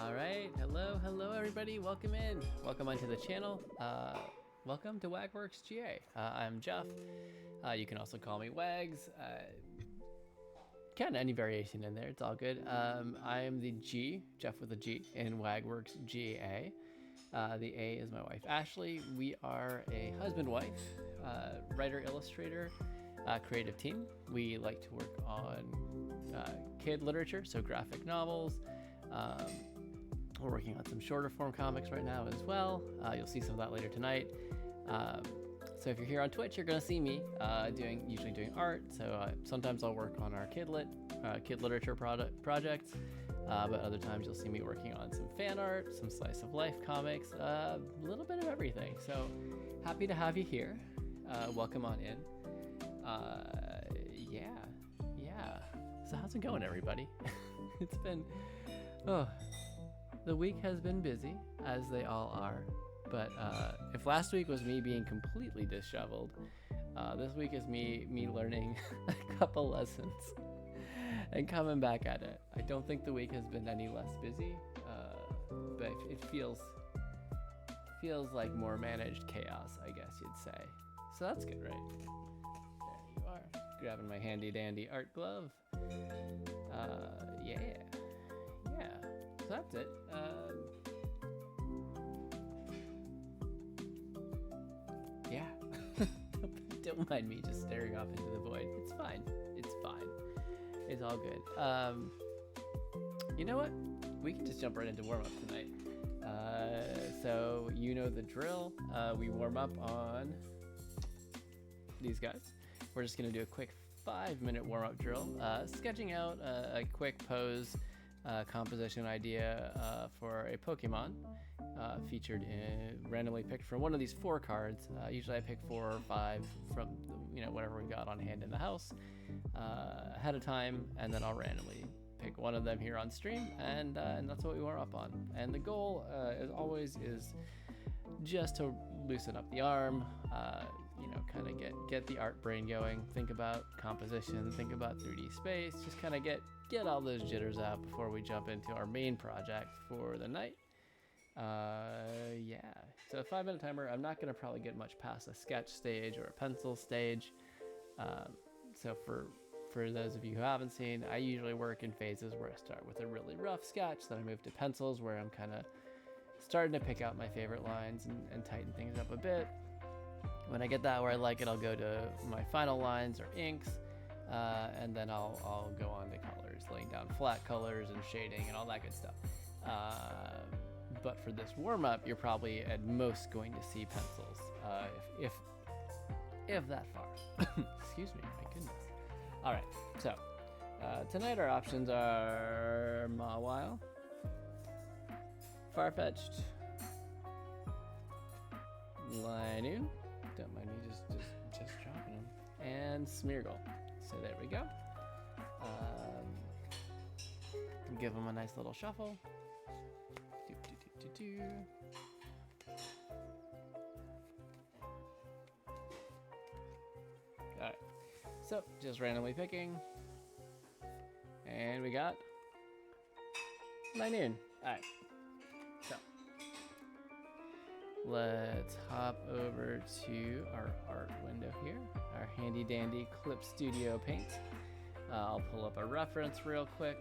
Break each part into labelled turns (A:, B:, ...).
A: All right, hello everybody, welcome in, welcome onto the channel, welcome to WagWorksGA. I'm Jeff, you can also call me Wags, kind of any variation in there, it's all good. I am the G, Jeff with a G, in WagWorksGA. The A is my wife Ashley. We are a husband-wife, writer-illustrator, creative team. We like to work on kid literature, so graphic novels. We're working on some shorter form comics right now as well. You'll see some of that later tonight. So if you're here on Twitch, you're gonna see me usually doing art. So sometimes I'll work on our kid literature projects, but other times you'll see me working on some fan art, some slice of life comics, a little bit of everything. So happy to have you here. Welcome on in. Yeah. So how's it going, everybody? It's been, the week has been busy, as they all are, but if last week was me being completely disheveled, this week is me learning a couple lessons and coming back at it. I don't think the week has been any less busy, but it feels like more managed chaos, I guess you'd say. So that's good, right? There you are, grabbing my handy dandy art glove. Yeah. So that's it. Yeah. Don't mind me just staring off into the void. It's fine. It's all good. You know what? We can just jump right into warm up tonight. So you know the drill. We warm up on these guys. We're just gonna do a quick 5-minute warm-up drill, sketching out a quick pose composition idea for a Pokemon featured randomly picked from one of these 4 cards. Usually I pick 4 or 5 from whatever we got on hand in the house ahead of time, and then I'll randomly pick one of them here on stream, and that's what we warm up on. And the goal, as always, is just to loosen up the arm, kind of get the art brain going, think about composition, think about 3D space, just kind of get all those jitters out before we jump into our main project for the night. Yeah, so a 5-minute timer. I'm not going to probably get much past a sketch stage or a pencil stage. So for those of you who haven't seen, I usually work in phases where I start with a really rough sketch, then I move to pencils where I'm kind of starting to pick out my favorite lines and tighten things up a bit. When I get that where I like it, I'll go to my final lines or inks, and then I'll go on to colors, laying down flat colors and shading and all that good stuff. But for this warm-up, you're probably at most going to see pencils, if that far. Excuse me, my goodness. All right, so tonight our options are Mawile, Farfetch'd, Linoone, don't mind me just dropping them, and Smeargle. So there we go. Give them a nice little shuffle. Alright, so just randomly picking, and we got Linoone. Alright, so let's hop over to our art window here, our handy dandy Clip Studio Paint. I'll pull up a reference real quick.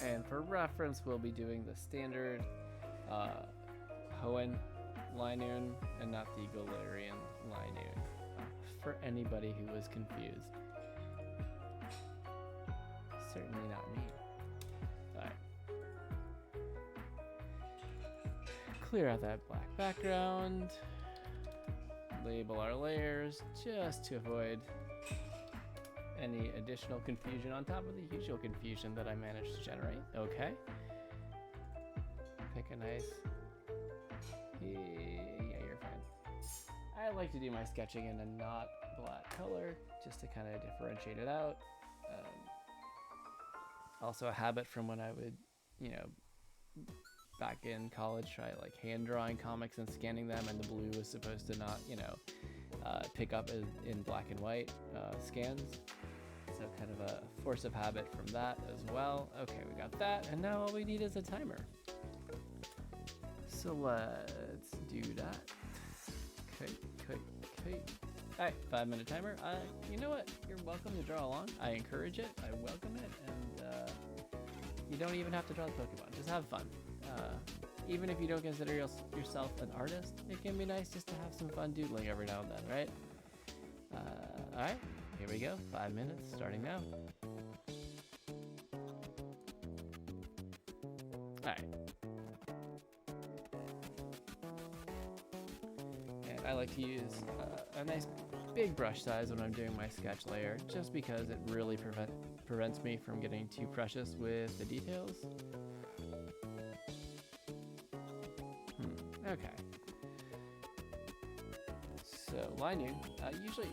A: And for reference, we'll be doing the standard Hoenn Linoone and not the Galarian Linoone, for anybody who was confused. Certainly not me. Alright. Clear out that black background. Label our layers just to avoid any additional confusion on top of the usual confusion that I managed to generate. Okay. Pick a nice... Yeah, you're fine. I like to do my sketching in a not black color just to kind of differentiate it out. Also a habit from when I would, you know, back in college, try like hand drawing comics and scanning them, and the blue was supposed to not, you know, pick up in black and white scans. So kind of a force of habit from that as well. Okay, we got that, and now all we need is a timer. So let's do that. Okay. All right, 5-minute timer. You know what? You're welcome to draw along. I encourage it. I welcome it, and you don't even have to draw the Pokemon. Just have fun. Even if you don't consider yourself an artist, it can be nice just to have some fun doodling every now and then, right? All right, here we go. 5 minutes, starting now. All right. And I like to use a nice big brush size when I'm doing my sketch layer, just because it really prevents me from getting too precious with the details. Okay. So Linoone, usually,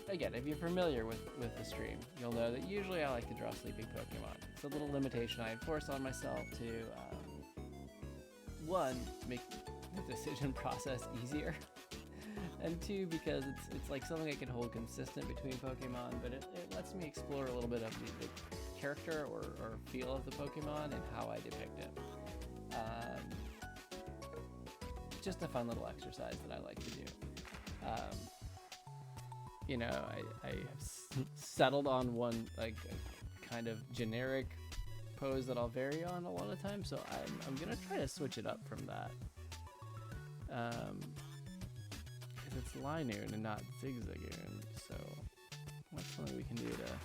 A: again, if you're familiar with the stream, you'll know that usually I like to draw sleeping Pokemon. It's a little limitation I enforce on myself to, one, make the decision process easier, and two, because it's like something I can hold consistent between Pokemon, but it lets me explore a little bit of the character or feel of the Pokemon and how I depict it. Just a fun little exercise that I like to do. You know, I have settled on one like kind of generic pose that I'll vary on a lot of times, so I'm gonna try to switch it up from that. Because it's Linoone and not Zigzagoon, so what's something we can do to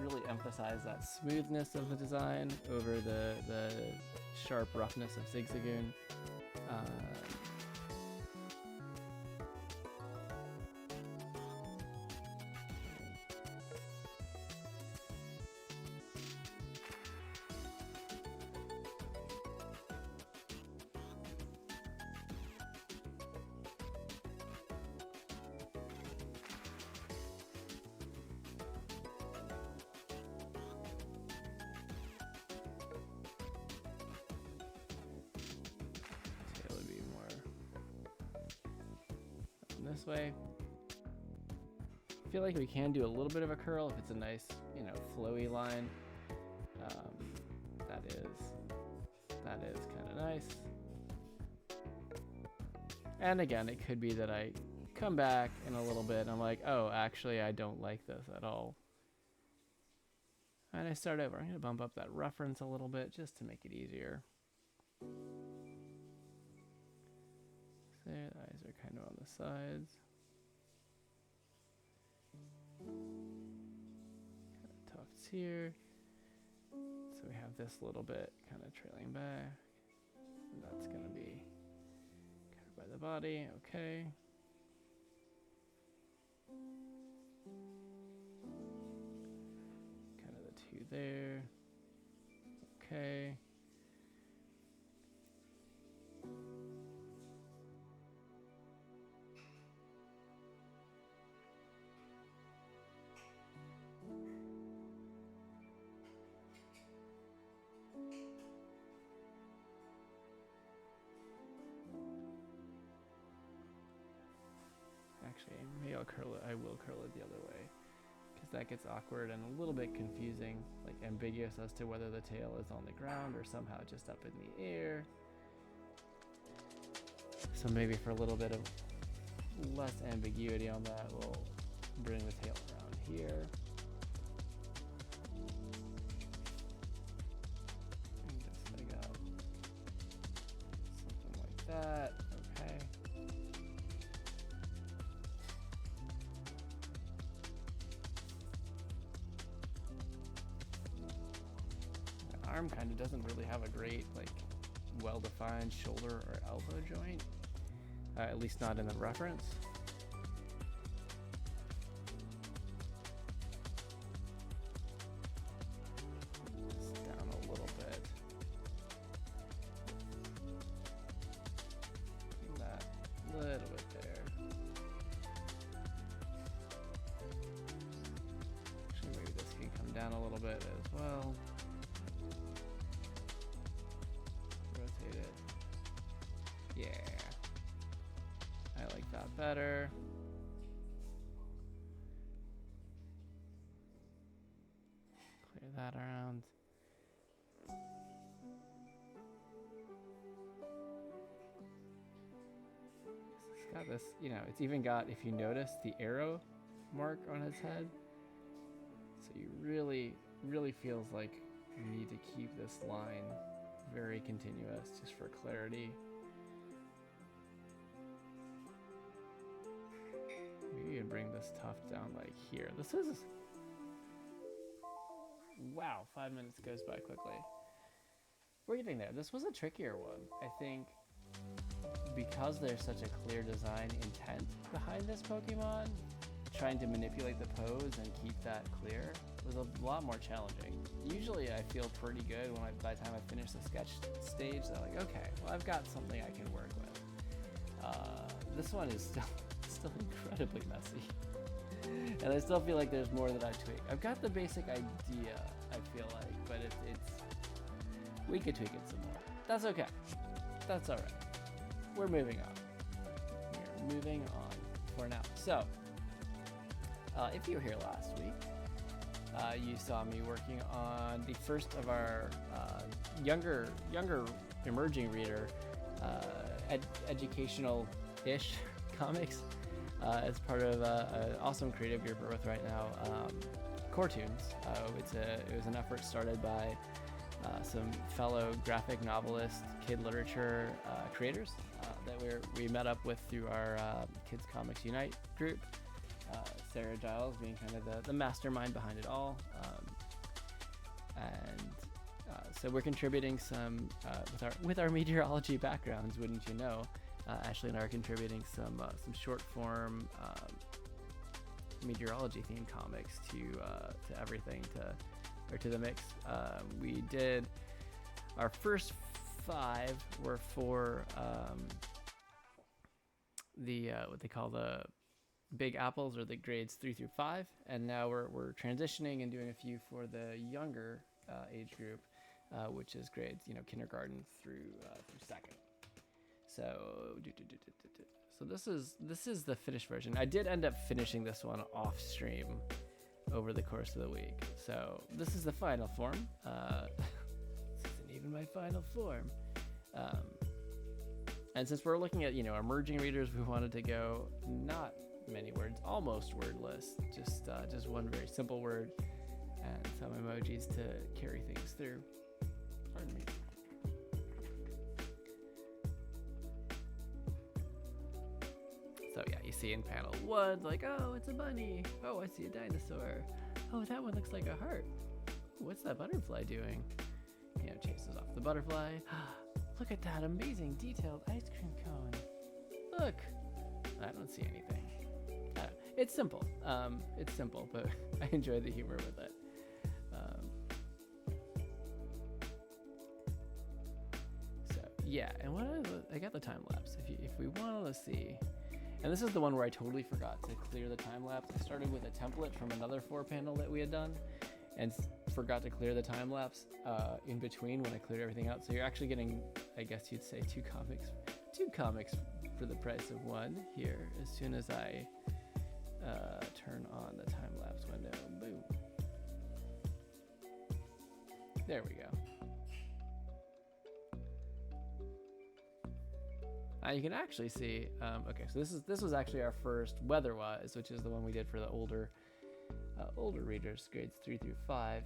A: really emphasize that smoothness of the design over the sharp roughness of Zigzagoon. This way. I feel like we can do a little bit of a curl if it's a nice, you know, flowy line. That is kind of nice. And again, it could be that I come back in a little bit and I'm like, oh, actually, I don't like this at all. And I start over. I'm going to bump up that reference a little bit just to make it easier. There, the eyes are kind of on the sides. Kind of tufts here. So we have this little bit kind of trailing back. And that's going to be covered by the body. Okay. Kind of the two there. Okay. Actually, maybe I will curl it the other way, because that gets awkward and a little bit confusing, like ambiguous as to whether the tail is on the ground or somehow just up in the air. So maybe for a little bit of less ambiguity on that, we'll bring the tail around here. arm kind of doesn't really have a great, like, well-defined shoulder or elbow joint, at least not in the reference. Just down a little bit. That little bit there. Actually, maybe this can come down a little bit as well. Rotate it. Yeah. I like that better. Clear that around. It's got this, you know, it's even got, if you notice, the arrow mark on its head. So you really feels like you need to keep this line very continuous just for clarity. Maybe you can bring this tuft down like here. This is, wow, 5 minutes goes by quickly. We're getting there. This was a trickier one. I think because there's such a clear design intent behind this Pokemon, trying to manipulate the pose and keep that clear was a lot more challenging. Usually I feel pretty good when by the time I finish the sketch stage, I'm like, okay, well, I've got something I can work with. This one is still incredibly messy. And I still feel like there's more that I tweak. I've got the basic idea, I feel like, but it's we could tweak it some more. That's okay. That's all right. We're moving on. We're moving on for now. So, if you were here last week, you saw me working on the first of our younger emerging reader educational-ish comics as part of an awesome creative group we're with right now, Core Toons. It was an effort started by some fellow graphic novelist, kid literature creators that we met up with through our Kids Comics Unite group. Sarah Giles being kind of the mastermind behind it all, so we're contributing some with our meteorology backgrounds, wouldn't you know? Ashley and I are contributing some short form meteorology themed comics to everything to the mix. We did our first 5 were for the what they call the Big Apples, or the grades 3 through 5, and now we're transitioning and doing a few for the younger age group, which is grades, kindergarten through second. So this is the finished version. I did end up finishing this one off stream over the course of the week. So this is the final form. This isn't even my final form. And since we're looking at emerging readers, we wanted to go not many words, almost wordless, just one very simple word and some emojis to carry things through. Pardon me. So yeah, you see in panel 1, like, oh, it's a bunny. Oh, I see a dinosaur. Oh, that one looks like a heart. What's that butterfly doing? Chases off the butterfly. Look at that amazing detailed ice cream cone. Look. I don't see anything. It's simple. But I enjoy the humor with it. So yeah, and I got the time lapse. If we want to see, and this is the one where I totally forgot to clear the time lapse. I started with a template from another 4-panel that we had done, and forgot to clear the time lapse in between when I cleared everything out. So you're actually getting, I guess you'd say, two comics for the price of one here. As soon as I turn on the time lapse window, boom. There we go. You can actually see. Okay, so this was actually our first weather-wise, which is the one we did for the older readers, grades 3 through 5.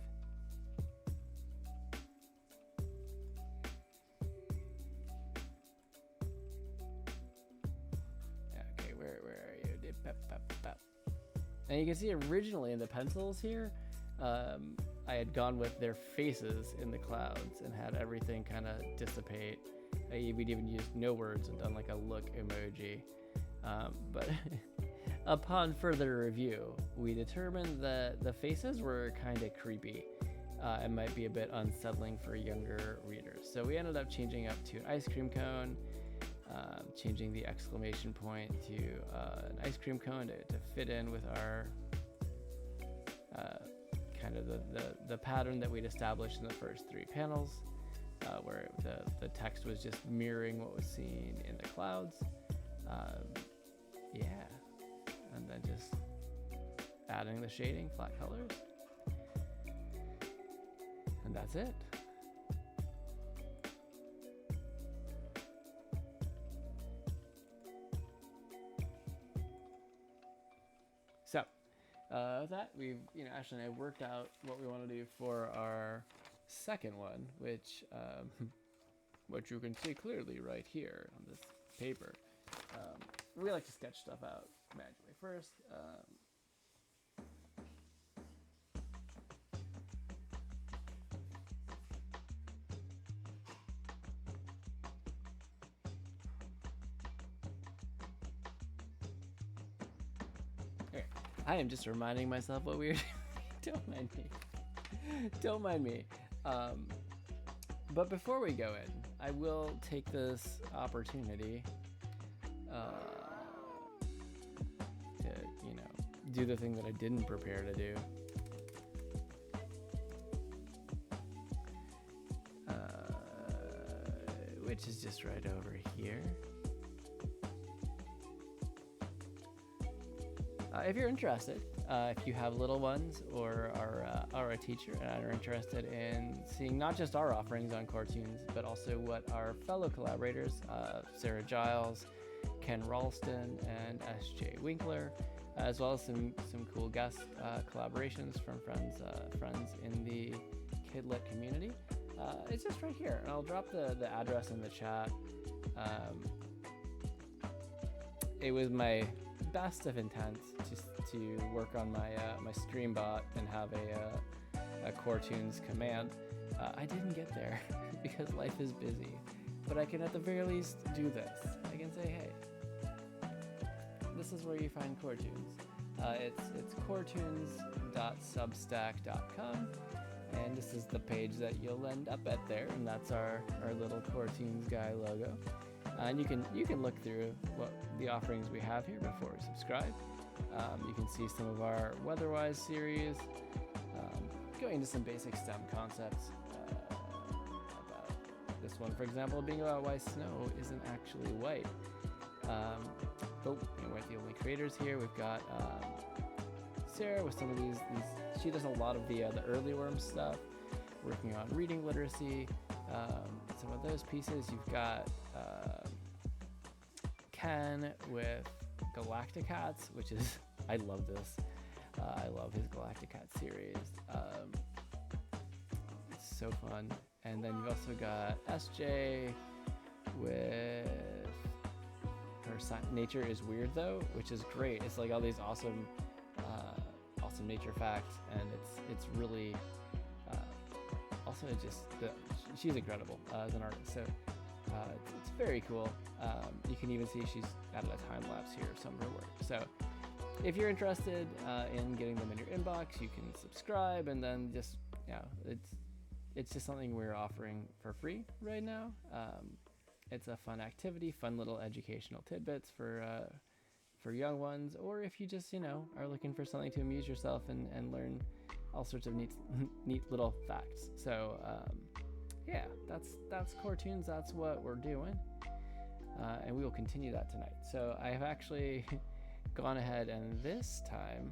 A: Okay, where are you? And you can see originally in the pencils here, I I had gone with their faces in the clouds and had everything kind of dissipate. We'd even used no words and done like a look emoji. But upon further review, we determined that the faces were kind of creepy. It might be a bit unsettling for younger readers. So we ended up changing up to an ice cream cone, changing the exclamation point to an ice cream cone to fit in with our kind of the pattern that we'd established in the first 3 panels, where the text was just mirroring what was seen in the clouds. Yeah, and then just adding the shading, flat colors. And that's it. So, with that, we've, Ashley and I worked out what we want to do for our second one, which you can see clearly right here on this paper. We like to sketch stuff out manually first. Okay. I am just reminding myself what we were doing. Don't mind me. Don't mind me. But before we go in, I will take this opportunity to, do the thing that I didn't prepare to do. Which is just right over here. If you're interested, if you have little ones or are a teacher and are interested in seeing not just our offerings on Core Toons, but also what our fellow collaborators, Sarah Giles, Ken Ralston, and S.J. Winkler, as well as some cool guest collaborations from friends in the Kidlit community, it's just right here. And I'll drop the address in the chat. It was my best of intent to work on my stream bot and have a Core Toons command. I didn't get there because life is busy, but I can at the very least do this. I can say, hey, this is where you find Core Toons. It's coretoons.substack.com, and this is the page that you'll end up at there, and that's our little Core Toons guy logo. And you can look through what the offerings we have here before we subscribe. You can see some of our Weatherwise series, going into some basic STEM concepts about this one, for example, being about why snow isn't actually white. But we're the only creators here. We've got Sarah with some of these. She does a lot of the early worm stuff, working on reading literacy. Some of those pieces. You've got Ken with Galacticats, which is, I love this. I love his Galacticat series. It's so fun. And then you've also got SJ with her Nature is Weird Though, which is great. It's like all these awesome nature facts, and it's really also she's incredible as an artist. So it's very cool. You can even see she's added a time lapse here of some of her work. So if you're interested in getting them in your inbox, you can subscribe, and then just it's just something we're offering for free right now. It's a fun activity, fun little educational tidbits for young ones, or if you just are looking for something to amuse yourself and learn all sorts of neat little facts. So yeah, that's Core Toons. That's what we're doing, and we will continue that tonight. So I have actually gone ahead and this time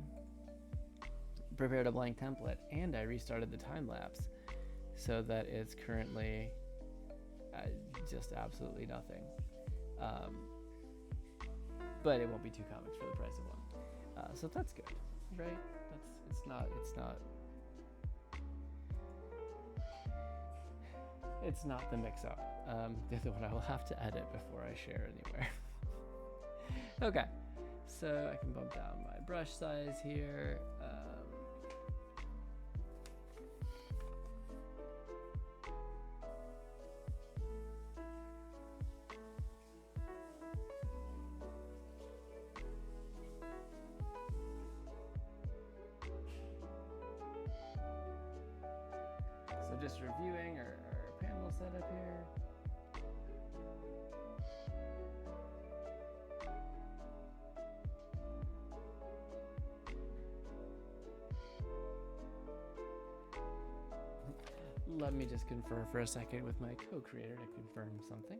A: prepared a blank template, and I restarted the time lapse so that it's currently just absolutely nothing. But it won't be 2 comics for the price of 1. So that's good, right? It's not the mix-up. The other one I will have to edit before I share anywhere. Okay, so I can bump down my brush size here. just reviewing our panel setup here. Let me just confer for a second with my co-creator to confirm something.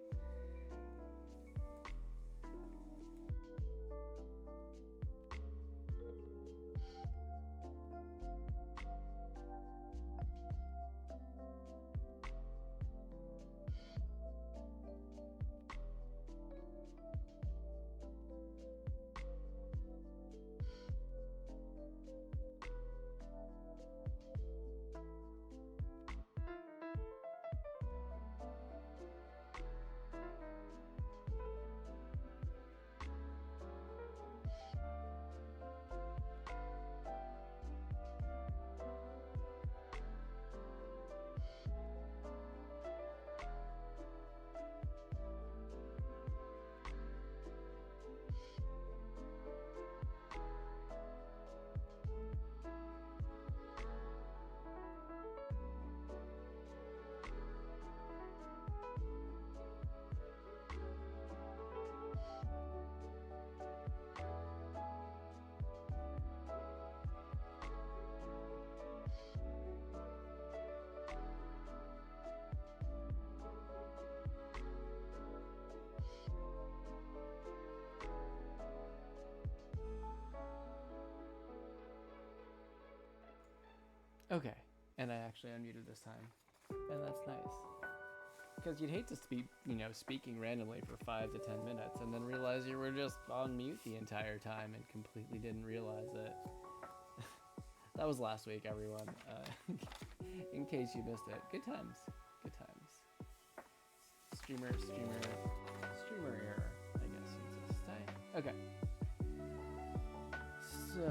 A: Okay, and I actually unmuted this time, and that's nice. Because you'd hate to be, speaking randomly for 5 to 10 minutes and then realize you were just on mute the entire time and completely didn't realize it. That was last week, everyone. In case you missed it. Good times. Good times. Streamer error, I guess you'd say. Okay. So...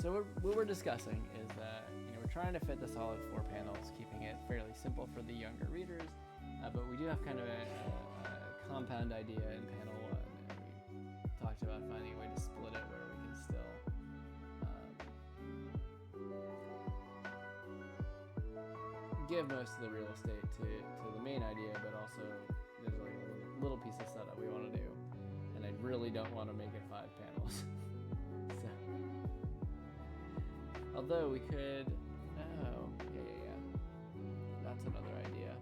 A: So what we're discussing is that we're trying to fit the solid 4 panels, keeping it fairly simple for the younger readers, but we do have kind of a compound idea in panel 1, and we talked about finding a way to split it where we can still give most of the real estate to the main idea, but also there's like a little piece of setup we want to do, and I really don't want to make it 5 panels. Although we could, yeah. That's another idea.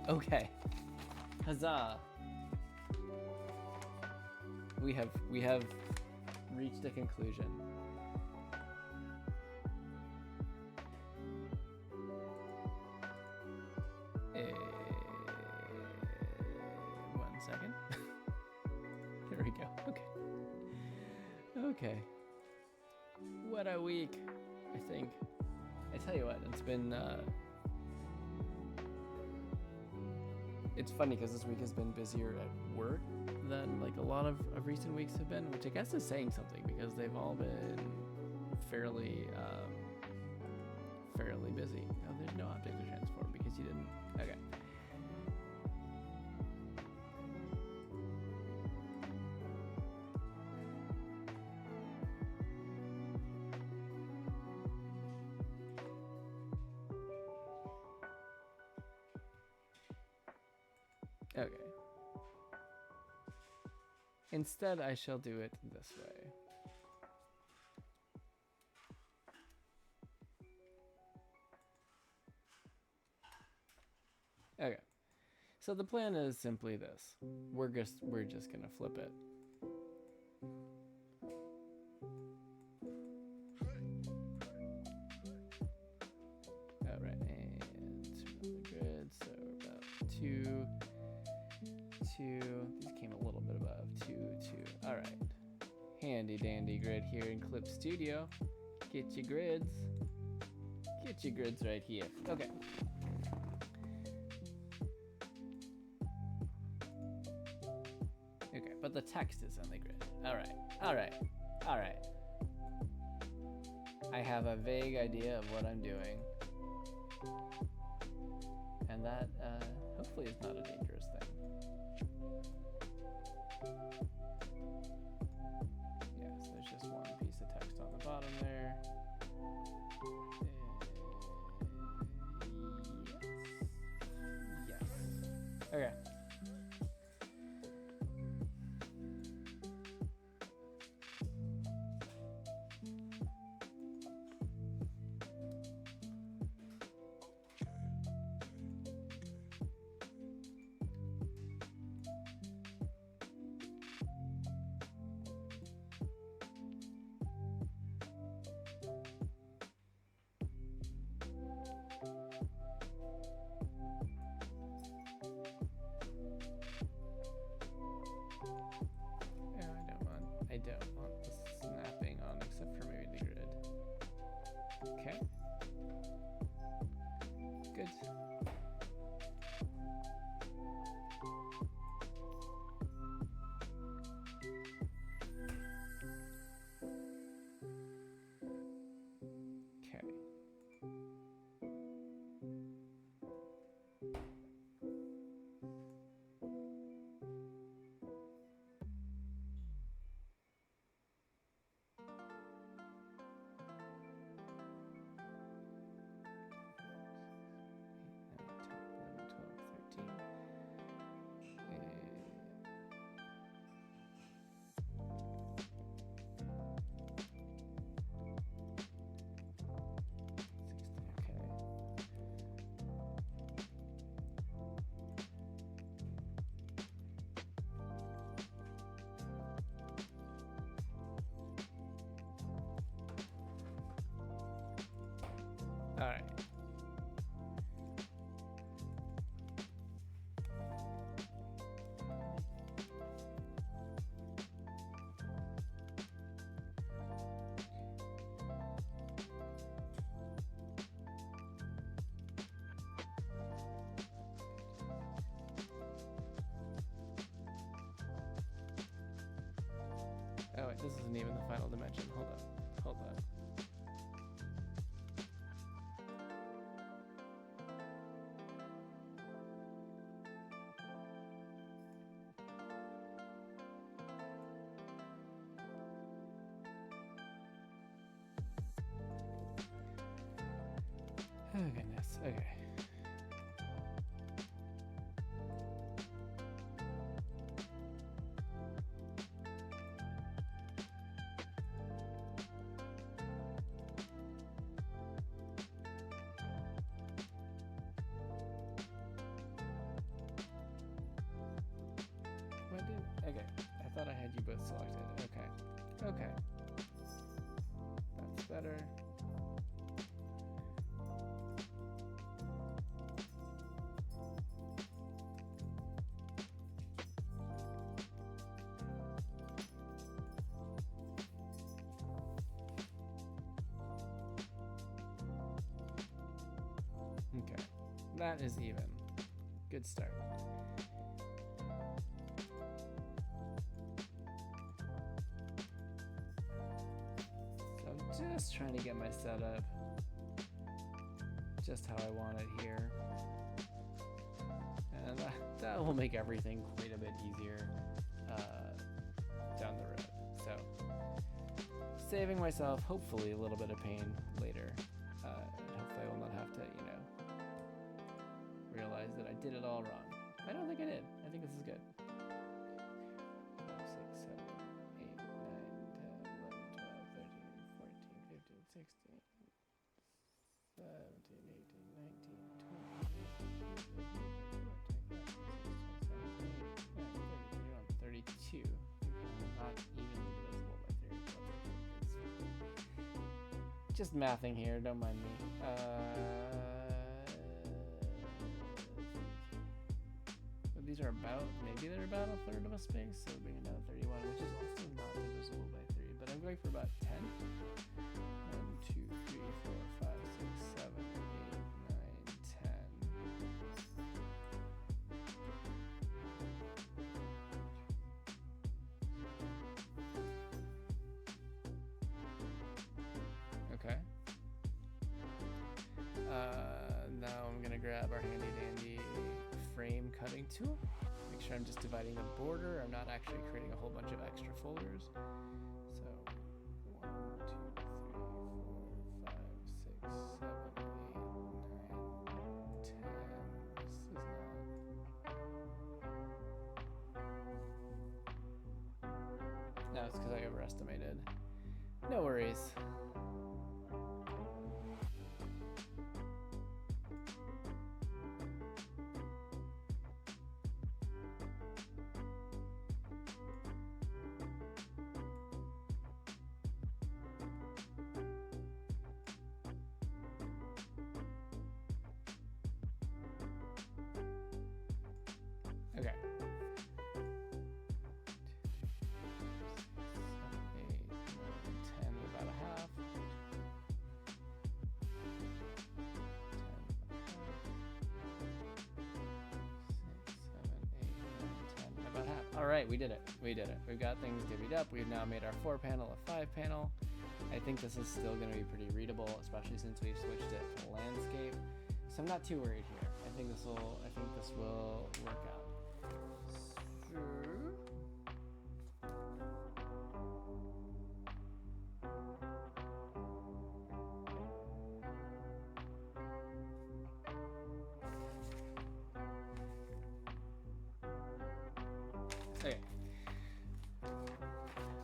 A: Okay. Huzzah. We have reached a conclusion. One second. There we go. Okay. What a week, I think. I tell you what, it's been it's funny because this week has been busier at work than like a lot of recent weeks have been, which I guess is saying something because they've all been fairly busy. Oh, there's no object to transform because you didn't. Okay. Okay. Instead, I shall do it this way. So the plan is simply this. We're just gonna flip it. All right, and turn on the grid. So about 2, 2. These came a little bit above 2, 2. All right, handy dandy grid here in Clip Studio. Get your grids. Get your grids right here. Okay. Okay, but the text is on the grid. All right, all right, all right. I have a vague idea of what I'm doing. And that, hopefully is not a dangerous thing. Yes, there's just one piece of text on the bottom there. Yes. Okay. I don't want the snapping on except for maybe the grid. Okay. Good. Okay. All right. Oh wait, this isn't even the final dimension. Hold on. Hold on. Oh goodness, okay. What did, okay, I thought I had you both selected. Okay, okay. That's better. Okay, that is even. Good start. So I'm just trying to get my setup just how I want it here. And that will make everything quite a bit easier down the road. So saving myself hopefully a little bit of pain later. And hopefully I will not have to, realize that I did it all wrong. I don't think I did. I think this is good. 5, 6, 7, 8, 9, 10, 11, 12, 13, 14, 15, 16, 17, 18, 19, 20, 21, 22, 23, 24, 25, 26, just mathing here, don't mind me. These are about, maybe they're about a third of a space, so bringing down 31, which is also not divisible by 3, but I'm going for about 10. 1, 2, 3, 4, 5, 6, 7, 8, 9, 10. Okay. Now I'm gonna grab our handy dandy frame cutting tool. Make sure I'm just dividing the border. I'm not actually creating a whole bunch of extra folders. So 1, 2, 3, 4, 5, 6, 7, 8, 9, 10. This is not. No, it's because I overestimated. No worries. Okay. 10, about a half. 10, about half. All right, we did it. We did it. We've got things divvied up. We've now made our 4-panel a 5-panel. I think this is still going to be pretty readable, especially since we've switched it to landscape. So I'm not too worried here. I think this will work out. Okay.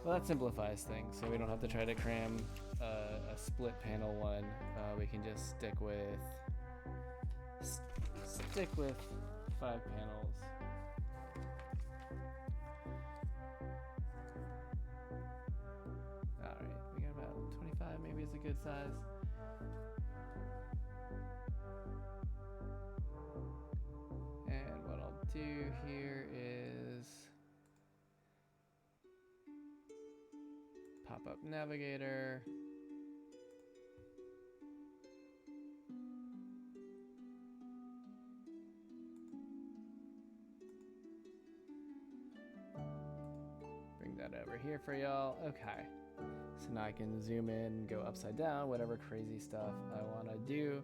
A: Well, that simplifies things, so we don't have to try to cram a split panel one. We can just stick with 5 panels. All right, we got about 25. Maybe it's a good size. And what I'll do here is pop up navigator. Bring that over here for y'all. Okay. So now I can zoom in, go upside down, whatever crazy stuff I want to do.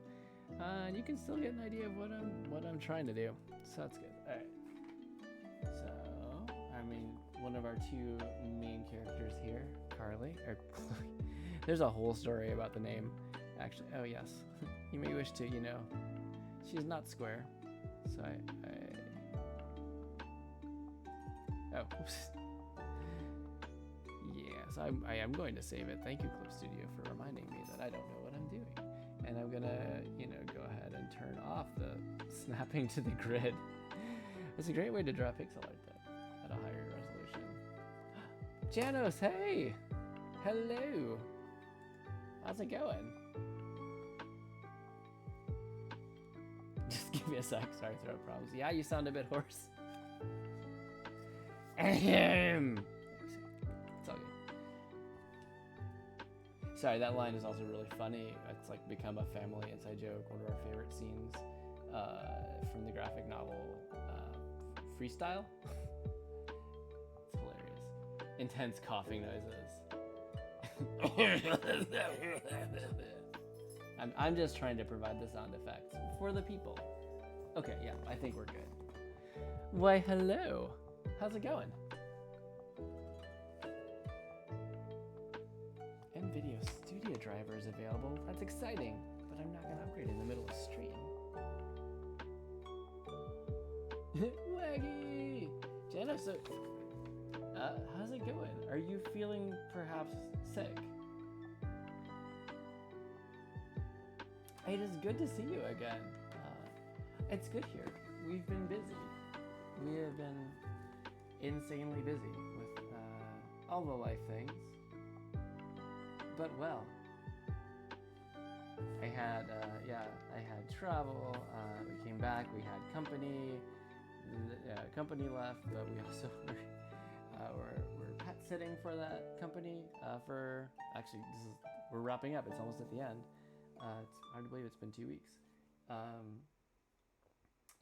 A: And you can still get an idea of what I'm trying to do. So that's good. All right. So, I mean, one of our 2 main characters here, Carly, or Chloe. There's a whole story about the name, actually. Oh yes, you may wish to, she's not square. So oh, oops. Yes, I am going to save it. Thank you, Clip Studio, for reminding me that I don't know what I'm doing. And I'm gonna, go ahead and turn off the snapping to the grid. It's a great way to draw pixel art though, at a higher resolution. Janos, hey! Hello! How's it going? Just give me a sec. Sorry, throat problems. Yeah, you sound a bit hoarse. Ahem! It's all good. Sorry, that line is also really funny. It's like become a family inside joke. One of our favorite scenes from the graphic novel Freestyle. It's hilarious. Intense coughing noises. I'm just trying to provide the sound effects for the people. Okay, yeah, I think we're good. Why, hello. How's it going? NVIDIA Studio driver is available. That's exciting, but I'm not gonna upgrade in the middle of stream. Waggy! Jenna, so how's it going? Are you feeling perhaps sick? It is good to see you again. It's good here. We've been busy. We have been insanely busy with all the life things. But well, I had travel. We came back. We had company. Company left, but we also we're pet sitting for that company. We're wrapping up. It's almost at the end. It's hard to believe it's been 2 weeks.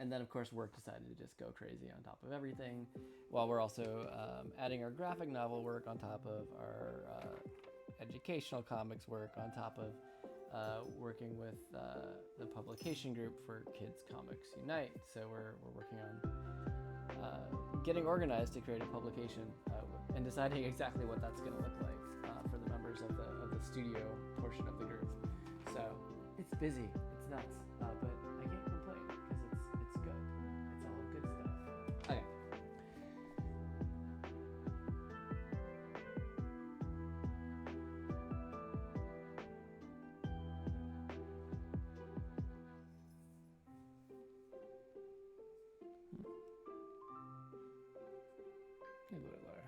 A: And then, of course, work decided to just go crazy on top of everything, while we're also adding our graphic novel work on top of our educational comics work, on top of working with the publication group for Kids Comics Unite. So we're working on getting organized to create a publication and deciding exactly what that's going to look like for the members of the studio portion of the group. So it's busy, it's nuts, but I can't complain because it's good. It's all good stuff. Okay. A little lower.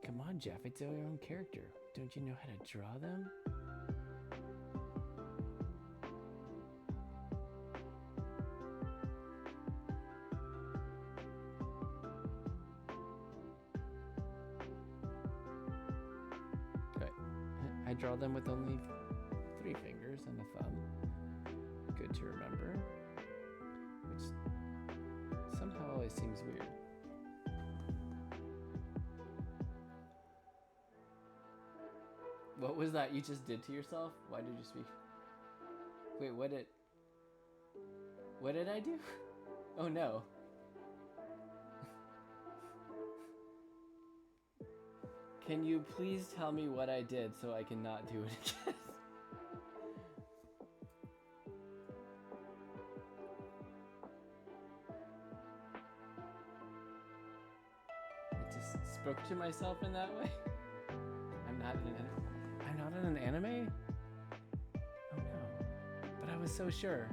A: Come on, Jeff, it's your own character. Don't you know how to draw them? Right. I draw them with only 3 fingers and a thumb. Good to remember. Which somehow always seems weird. What was that you just did to yourself? Why did you speak? Wait, what did I do? Oh no. Can you please tell me what I did so I can not do it again? I just spoke to myself in that way? I'm not in an anime? Oh no. But I was so sure.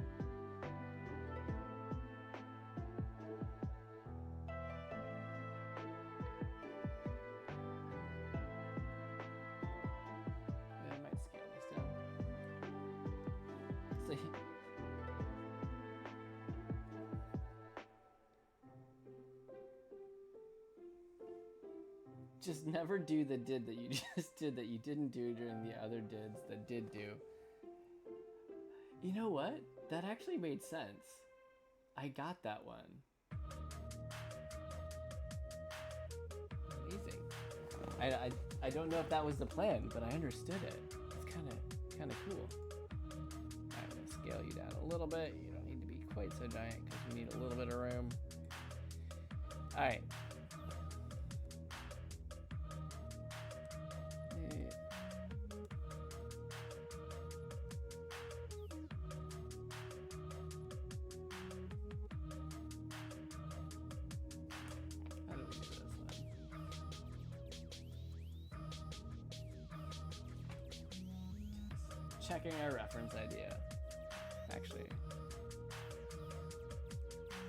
A: I might scale this down. See? Just never do the did that you just did that you didn't do during the other dids that did do. You know what? That actually made sense. I got that one. Amazing. I don't know if that was the plan, but I understood it. It's kind of cool. I'm gonna scale you down a little bit. You don't need to be quite so giant because we need a little bit of room. All right. Checking our reference idea. Actually,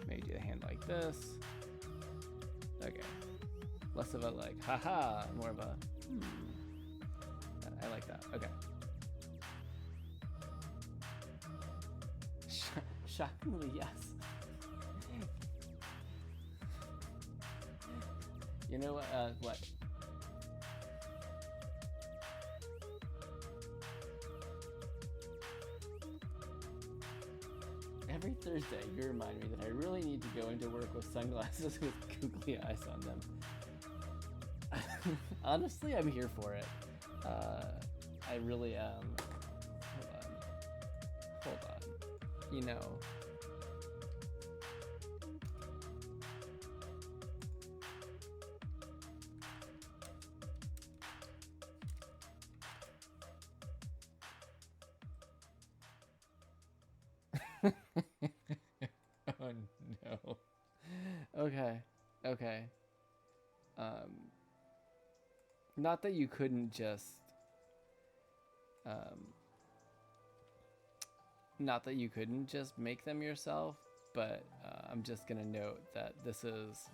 A: maybe do the hand like this. Okay. Less of a like, haha, more of a, I like that. Okay. Shockingly, yes. You know what? Every Thursday, you remind me that I really need to go into work with sunglasses with googly eyes on them. Honestly, I'm here for it. I really am. Hold on. You know. Oh no. Okay. Not that you couldn't just make them yourself, but I'm just gonna note that this is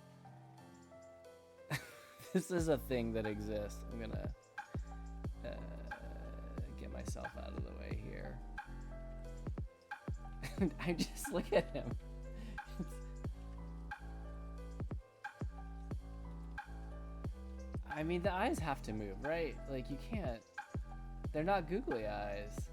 A: this is a thing that exists. I'm gonna myself out of the way here. I just look at him. I mean, the eyes have to move, right? Like, you can't. They're not googly eyes.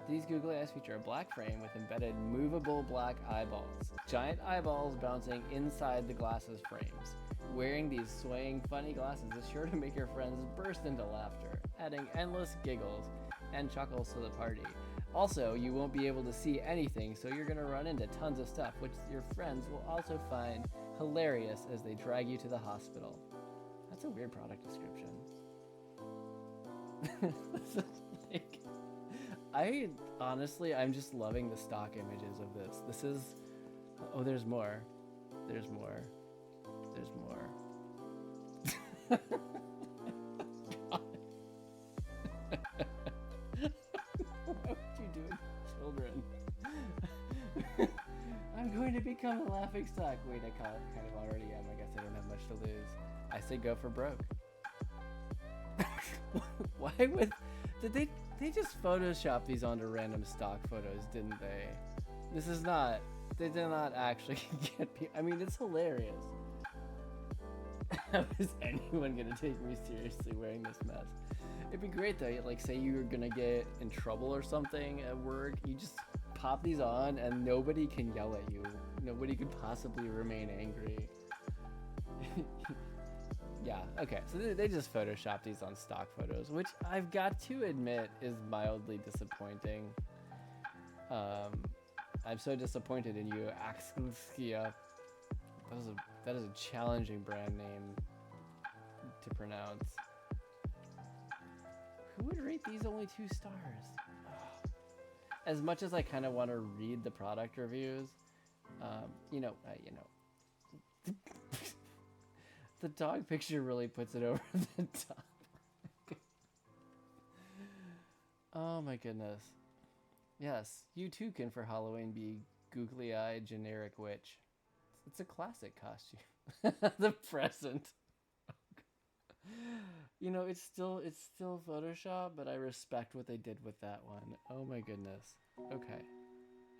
A: These googly eyes feature a black frame with embedded movable black eyeballs. Giant eyeballs bouncing inside the glasses frames. Wearing these swaying funny glasses is sure to make your friends burst into laughter, adding endless giggles and chuckles to the party. Also, you won't be able to see anything, so you're gonna run into tons of stuff, which your friends will also find hilarious as they drag you to the hospital. That's a weird product description. I'm just loving the stock images of this. This is, oh, there's more. There's more. There's more. What would you do with children? I'm going to become a laughing stock. Wait, I kind of already am. I guess I don't have much to lose. I say go for broke. Why would... They just Photoshop these onto random stock photos, didn't they? This is not... They did not actually get people... I mean, it's hilarious. How is anyone gonna take me seriously wearing this mess? It'd be great though, like say you were gonna get in trouble or something at work, you just pop these on and nobody can yell at you. Nobody could possibly remain angry. Yeah, okay, so they just Photoshopped these on stock photos, which I've got to admit is mildly disappointing. I'm so disappointed in you, WagWorksGA. That is a challenging brand name to pronounce. Who would rate these only 2 stars? Oh. As much as I kind of want to read the product reviews, the dog picture really puts it over the top. Oh my goodness. Yes, you too can for Halloween be googly-eyed generic witch. It's a classic costume. The present. You know, it's still Photoshop, but I respect what they did with that one. Oh my goodness. Okay.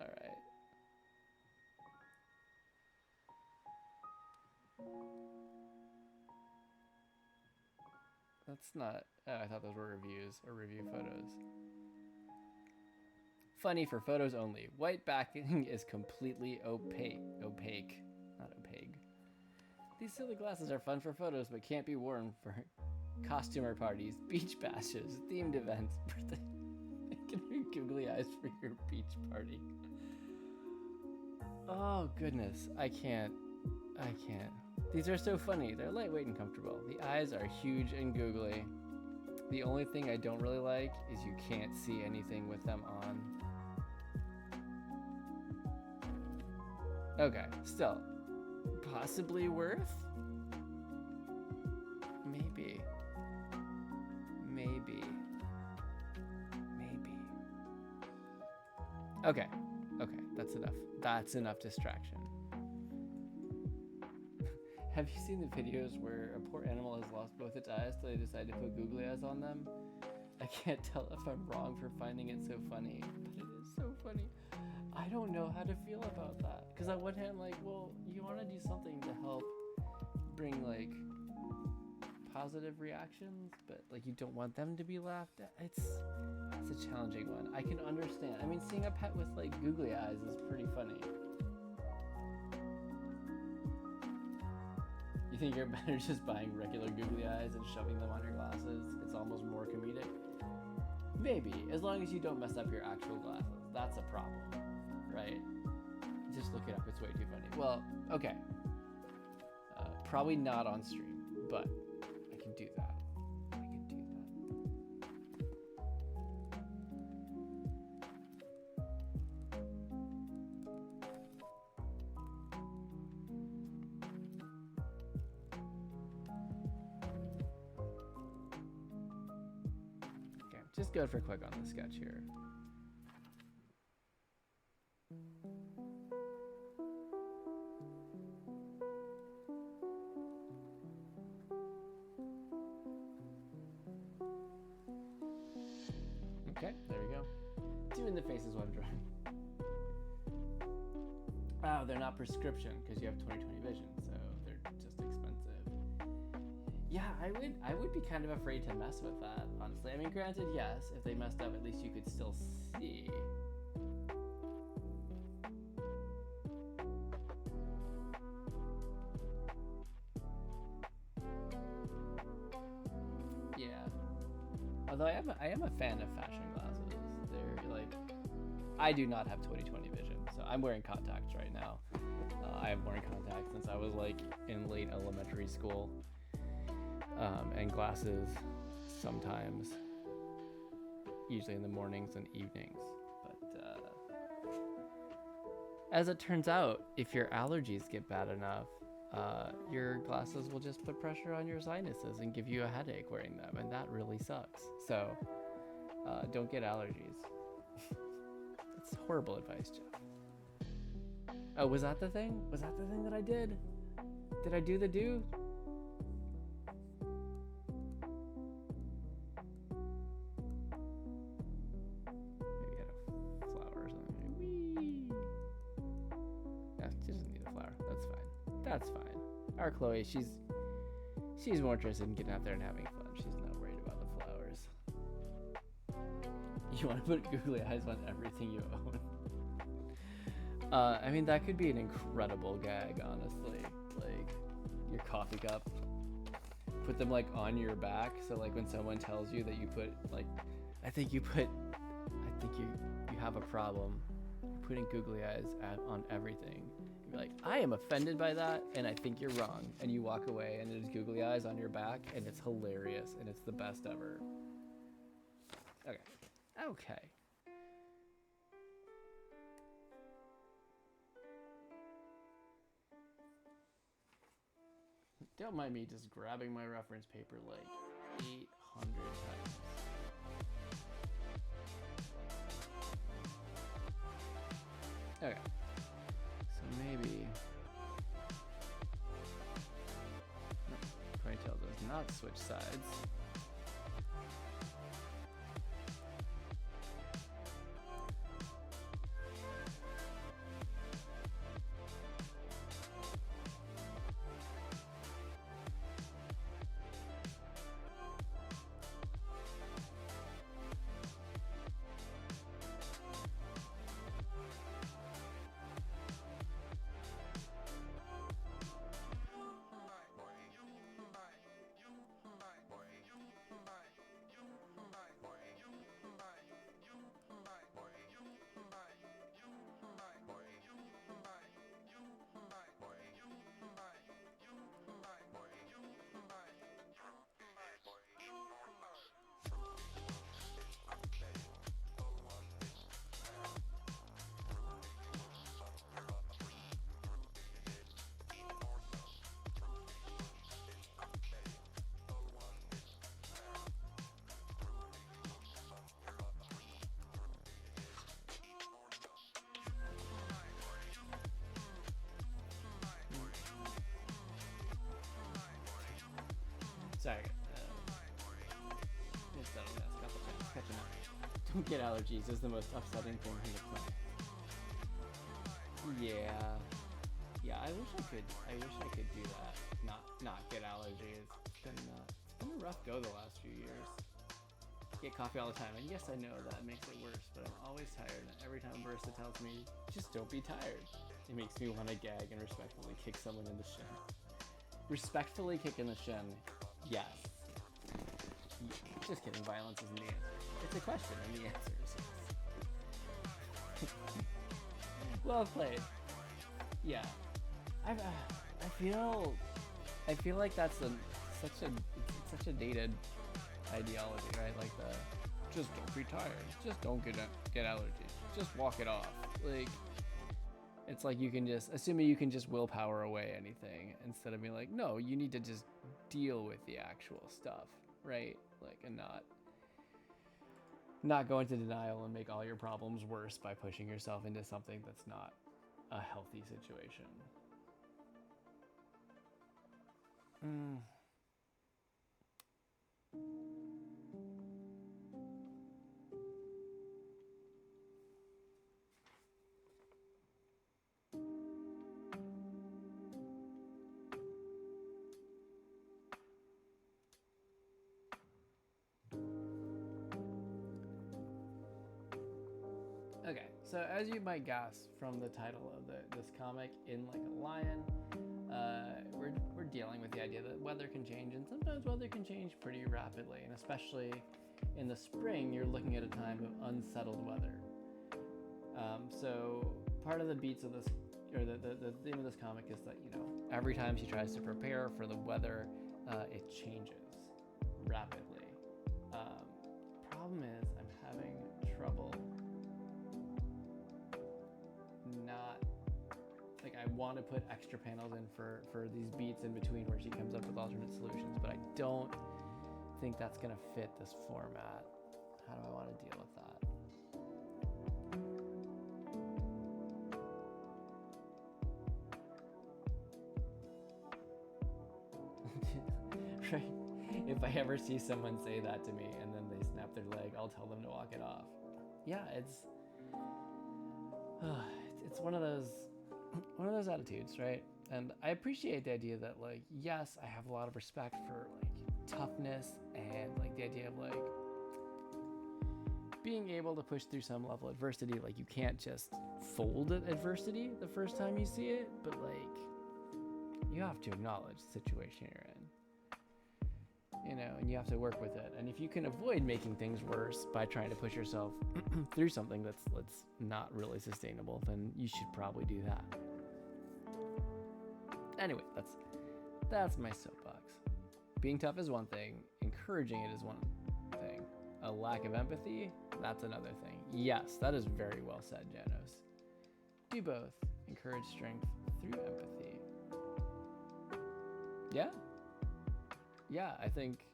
A: All right. That's not... Oh, I thought those were reviews or review photos. Funny for photos only. White backing is completely opaque. Not opaque. These silly glasses are fun for photos, but can't be worn for costumer parties, beach bashes, themed events, birthday. Making your googly eyes for your beach party. Oh goodness, I can't. These are so funny. They're lightweight and comfortable. The eyes are huge and googly. The only thing I don't really like is you can't see anything with them on. Okay, still. Possibly worth? Maybe. Okay, that's enough. That's enough distraction. Have you seen the videos where a poor animal has lost both its eyes, so they decide to put googly eyes on them? I can't tell if I'm wrong for finding it so funny, but it is so funny. I don't know how to feel about that. Because on one hand, like, well, you want to do something to help bring, like, positive reactions, but, like, you don't want them to be laughed at. It's a challenging one. I can understand. I mean, seeing a pet with, like, googly eyes is pretty funny. You think you're better just buying regular googly eyes and shoving them on your glasses? It's almost more comedic? Maybe, as long as you don't mess up your actual glasses. That's a problem, right? Just look it up, it's way too funny. Well, okay. Probably not on stream, but I can do that. Just go for a quick on the sketch here. Okay, there we go. Doing the faces while I'm drawing. Oh, they're not prescription because you have 20/20 vision, so they're just expensive. Yeah, I would be kind of afraid to mess with that, honestly. I mean, granted, yes, if they messed up, at least you could still see. Yeah. Although I am a fan of fashion glasses. They're like, I do not have 20/20 vision, so I'm wearing contacts right now. I have worn contacts since I was like in late elementary school, and glasses sometimes, usually in the mornings and evenings. But as it turns out, if your allergies get bad enough, your glasses will just put pressure on your sinuses and give you a headache wearing them, and that really sucks. So don't get allergies. That's horrible advice, Jeff. Oh, was that the thing? Was that the thing that I did? Did I do the do? Maybe get a flower or something. Whee! Yeah, she doesn't need a flower. That's fine. That's fine. Our Chloe, she's more interested in getting out there and having fun. She's not worried about the flowers. You want to put googly eyes on everything you own? I mean, that could be an incredible gag, honestly. Like, your coffee cup. Put them, like, on your back, so, like, when someone tells you that you put, like, I think you have a problem putting googly eyes on everything. You're like, I am offended by that, and I think you're wrong. And you walk away, and there's googly eyes on your back, and it's hilarious, and it's the best ever. Okay. Okay. Don't mind me just grabbing my reference paper like 800 times. Okay. So maybe... Ponytail does not switch sides. Sorry. Missed out on that a couple times. Catching up. Don't get allergies is the most upsetting thing in the planet. Yeah. Yeah, I wish I could do that. Not get allergies. It's been a rough go the last few years. Get coffee all the time, and yes, I know that makes it worse, but I'm always tired, and every time barista tells me, just don't be tired, it makes me want to gag and respectfully kick someone in the shin. Respectfully kick in the shin, yes. Just kidding, violence isn't the answer. It's a question, and the answer is yes. Well played. Yeah. I feel like that's such a dated ideology, right? Like the just don't be tired, just don't get allergies, just walk it off. Like it's like you can just assuming you can just willpower away anything instead of being like, no, you need to just deal with the actual stuff, right? Like and not go into denial and make all your problems worse by pushing yourself into something that's not a healthy situation. So as you might guess from the title of this comic, In Like a Lion, we're dealing with the idea that weather can change, and sometimes weather can change pretty rapidly, and especially in the spring, you're looking at a time of unsettled weather. So part of the beats of this, or the theme of this comic is that, you know, every time she tries to prepare for the weather, it changes rapidly. Problem is, I'm having trouble not, like, I want to put extra panels in for these beats in between where she comes up with alternate solutions, but I don't think that's going to fit this format. How do I want to deal with that? Right? If I ever see someone say that to me and then they snap their leg, I'll tell them to walk it off. Yeah, it's one of those attitudes, right? And I appreciate the idea that, like, yes, I have a lot of respect for, like, toughness and, like, the idea of, like, being able to push through some level of adversity. Like, you can't just fold at adversity the first time you see it, but, like, you have to acknowledge the situation you're in, you know, and you have to work with it. And if you can avoid making things worse by trying to push yourself through something that's not really sustainable, then you should probably do that. Anyway, that's my soapbox. Being tough is one thing, encouraging it is one thing. A lack of empathy, that's another thing. Yes, that is very well said, Janos. Do both. Encourage strength through empathy. Yeah, I think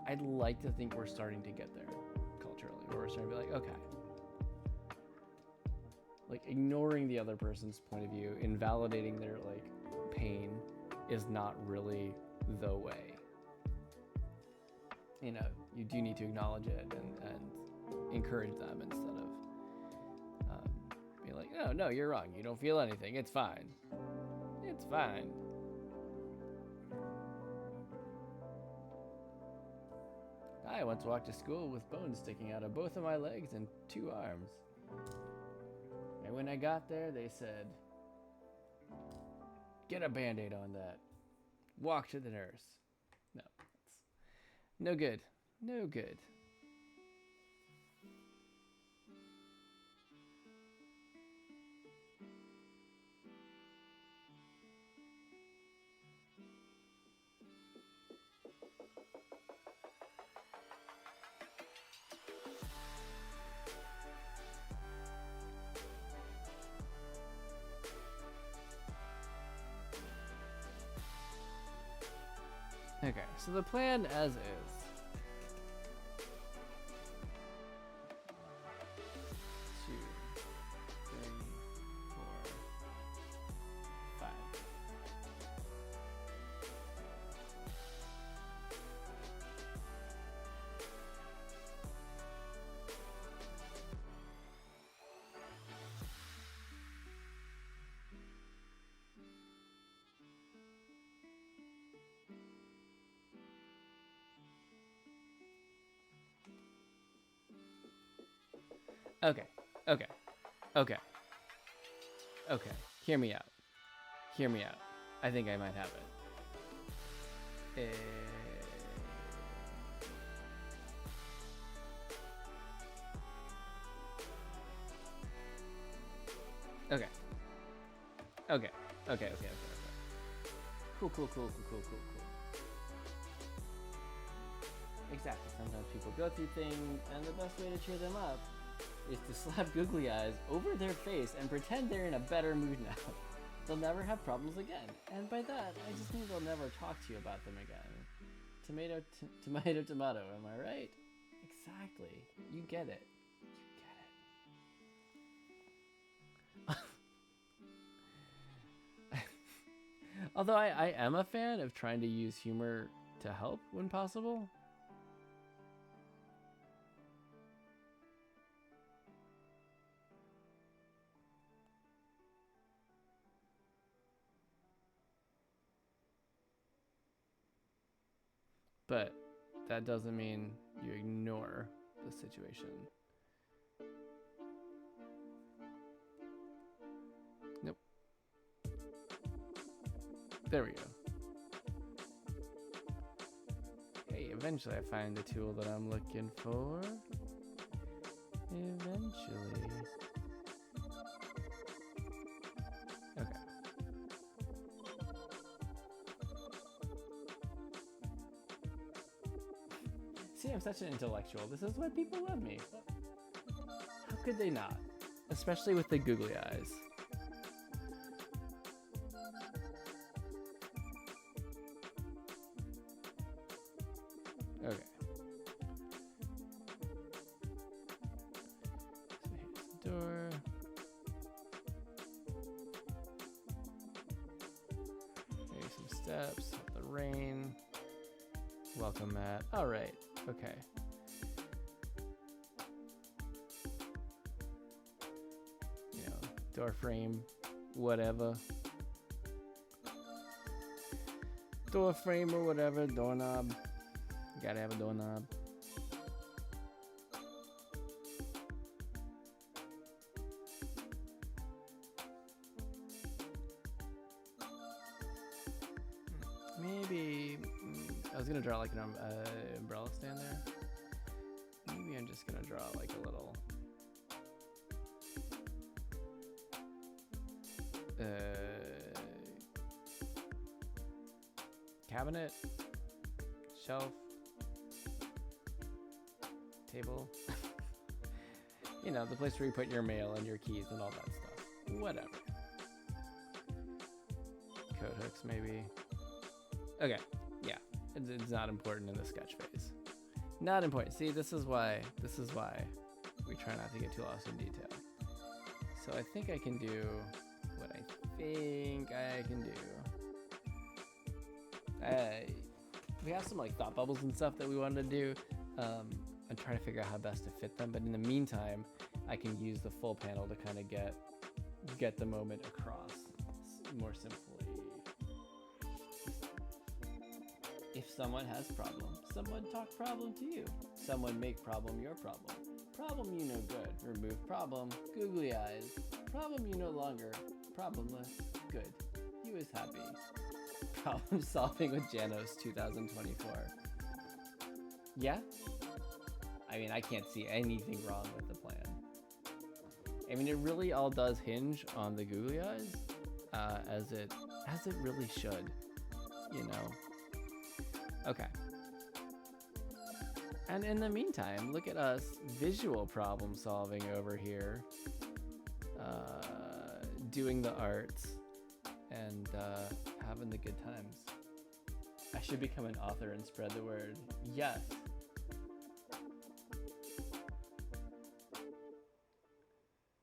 A: I'd like to think we're starting to get there culturally, where we're starting to be like, okay, like, ignoring the other person's point of view, invalidating their, like, pain is not really the way. You know, you do need to acknowledge it and encourage them instead of being like, no, you're wrong. You don't feel anything. It's fine. It's fine. I once walked to school with bones sticking out of both of my legs and 2 arms. And when I got there, they said, "Get a Band-Aid on that. Walk to the nurse." No, it's no good. No good. Okay, so the plan as is. 2, 3, 4, 5. Okay. Hear me out. I think I might have it. Okay. Cool. Exactly. Sometimes people go through things, and the best way to cheer them up is to slap googly eyes over their face and pretend they're in a better mood now. They'll never have problems again. And by that, I just mean they'll never talk to you about them again. Tomato, tomato, am I right? Exactly. You get it. Although I am a fan of trying to use humor to help when possible. But that doesn't mean you ignore the situation. There we go. Hey, eventually I find the tool that I'm looking for. Eventually. Okay. See, I'm such an intellectual. This is why people love me. How could they not? Especially with the googly eyes. Okay. So here's the door. Maybe some steps, the rain. Welcome mat. All right. Okay. You know, door frame, whatever. Door frame or whatever, doorknob. Gotta have a doorknob. Maybe I was gonna draw like an umbrella stand there. Maybe I'm just gonna draw like a little cabinet, shelf, table. You know, the place where you put your mail and your keys and all that stuff. Whatever. Coat hooks, maybe. Okay, yeah. It's not important in the sketch phase. Not important. See, this is why we try not to get too lost in detail. So I think I can do what I think I can do. We have some like thought bubbles and stuff that we wanted to do. I'm trying to figure out how best to fit them, but in the meantime, I can use the full panel to kind of get the moment across more simply. If someone has problem, someone talk problem to you. Someone make problem your problem. Problem you know good. Remove problem, googly eyes. Problem you no longer. Problemless, good. You is happy. Problem solving with Janos 2024. Yeah? I mean, I can't see anything wrong with the plan. I mean, it really all does hinge on the googly eyes, as it really should, you know. Okay. And in the meantime, look at us visual problem solving over here, doing the arts and having the good times. I should become an author and spread the word. Yes.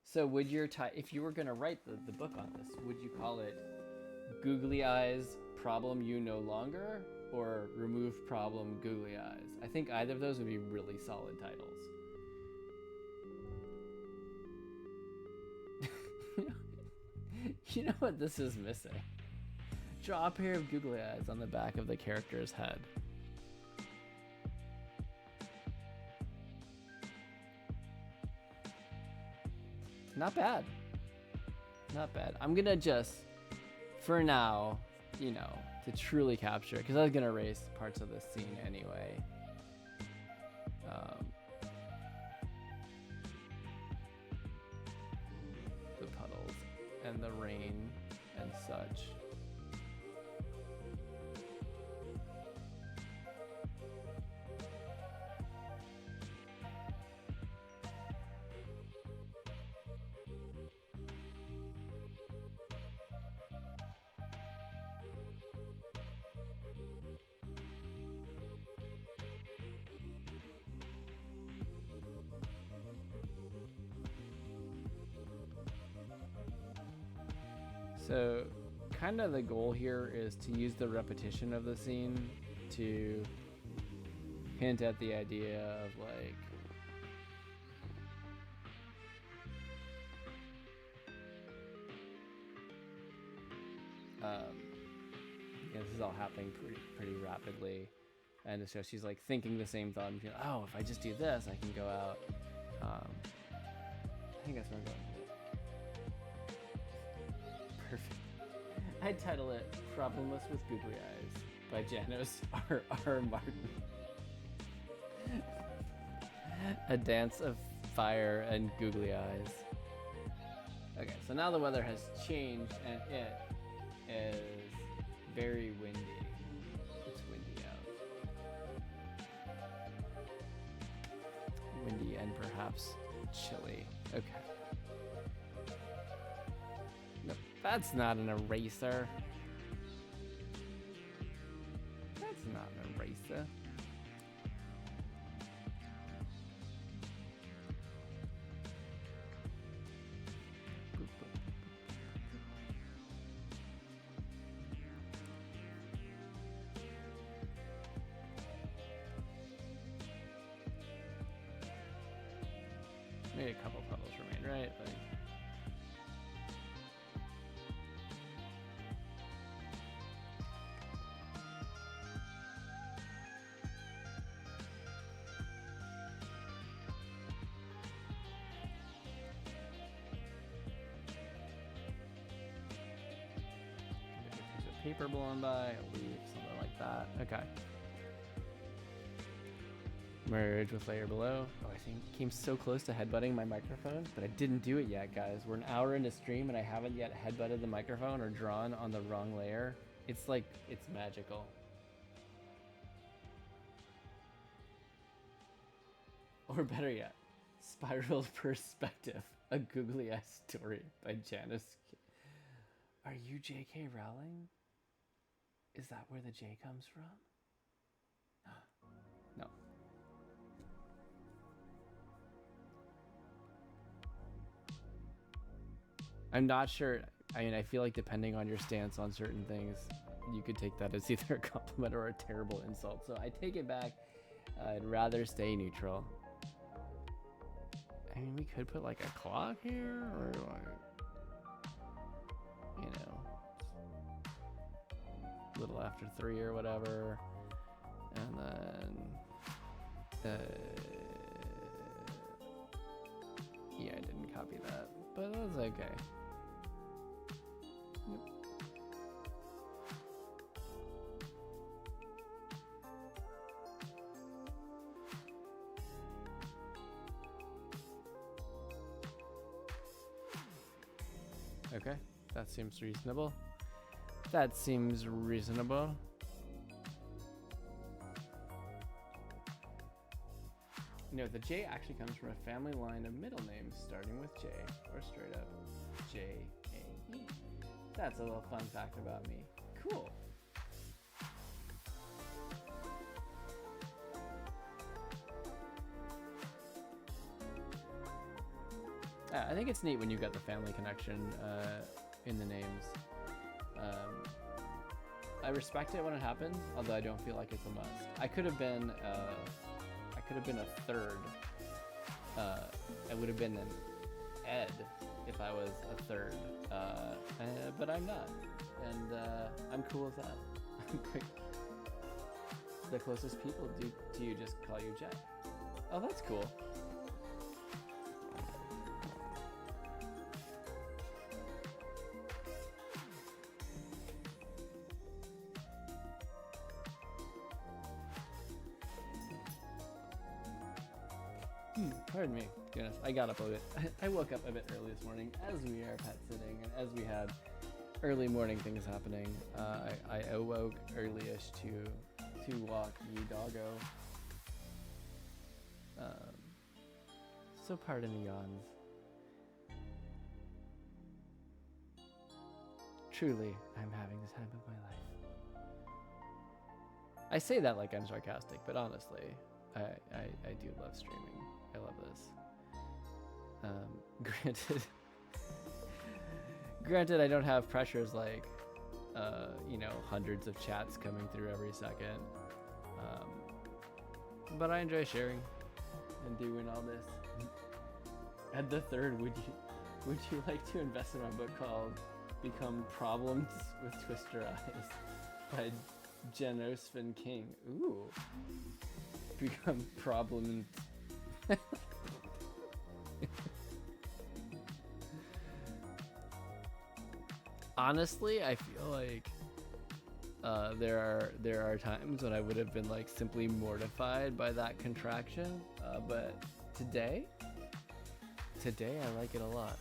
A: So would your if you were going to write the book on this, would you call it Googly Eyes Problem You No Longer or Remove Problem Googly Eyes? I think either of those would be really solid titles. You know what this is missing? Draw a pair of googly eyes on the back of the character's head. Not bad. Not bad. I'm gonna just, for now, you know, to truly capture it, because I was gonna erase parts of this scene anyway. The puddles and the rain and such. So kind of the goal here is to use the repetition of the scene to hint at the idea of like this is all happening pretty rapidly, and so she's like thinking the same thought and oh, if I just do this I can go out. I think that's where I'm going with it. Perfect. I'd title it Problemless with Googly Eyes by Janos R. Martin. A dance of fire and googly eyes. Okay, so now the weather has changed and it is very windy. It's windy out. Windy and perhaps chilly. Okay. No, that's not an eraser. That's not an eraser. Maybe a couple puddles remain, right? Like, a piece of paper blowing by, a leaf, something like that. Okay. Merge with layer below. Oh, I think came so close to headbutting my microphone, but I didn't do it yet, guys. We're an hour into stream and I haven't yet headbutted the microphone or drawn on the wrong layer. It's like, it's magical. Or better yet, Spiral Perspective, a googly eye story by Janice. Are you J.K. Rowling? Is that where the J comes from? No. I'm not sure. I mean, I feel like depending on your stance on certain things, you could take that as either a compliment or a terrible insult. So I take it back. I'd rather stay neutral. I mean, we could put like a clock here, or like, you know, a little after 3 or whatever. And then, yeah, I didn't copy that, but that's okay. Yep. Okay, that seems reasonable. That seems reasonable. You know, the J actually comes from a family line of middle names starting with J, or straight up J-A-E. That's a little fun fact about me. Cool. I think it's neat when you've got the family connection in the names. I respect it when it happens, although I don't feel like it's a must. I could have been a third. I would have been an Ed if I was a third, but I'm not, and I'm cool with that. The closest people do you just call you Jet? Oh, that's cool. Pardon me. Goodness, I got up a bit. I woke up a bit early this morning, as we are pet sitting, and as we had early morning things happening. I awoke early-ish to walk ye doggo. So pardon the yawns. Truly, I'm having the time of my life. I say that like I'm sarcastic, but honestly, I do love streaming. I love this. Granted, I don't have pressures like, you know, hundreds of chats coming through every second. But I enjoy sharing and doing all this. And the third, would you like to invest in my book called Become Problems with Twister Eyes by Genosfin King? Ooh. Become Problems. Honestly, I feel like there are times when I would have been like simply mortified by that contraction, but today I like it a lot.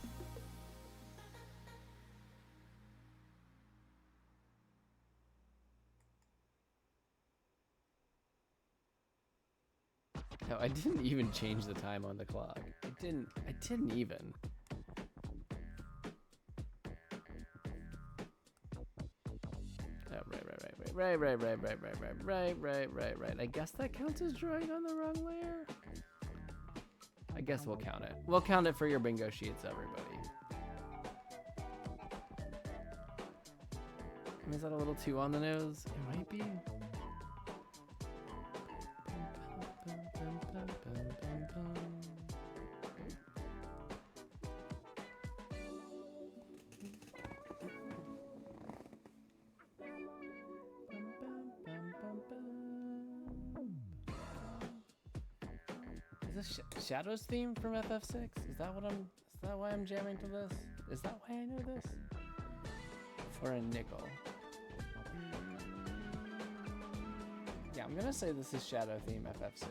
A: No, I didn't even change the time on the clock. I didn't even. Oh, right. I guess that counts as drawing on the wrong layer. I guess we'll count it. We'll count it for your bingo sheets, everybody. Is that a little too on the nose? It might be. Is this Shadow's theme from FF6? Is that why I'm jamming to this? Is that why I know this? For a nickel. Yeah, I'm gonna say this is Shadow theme FF6.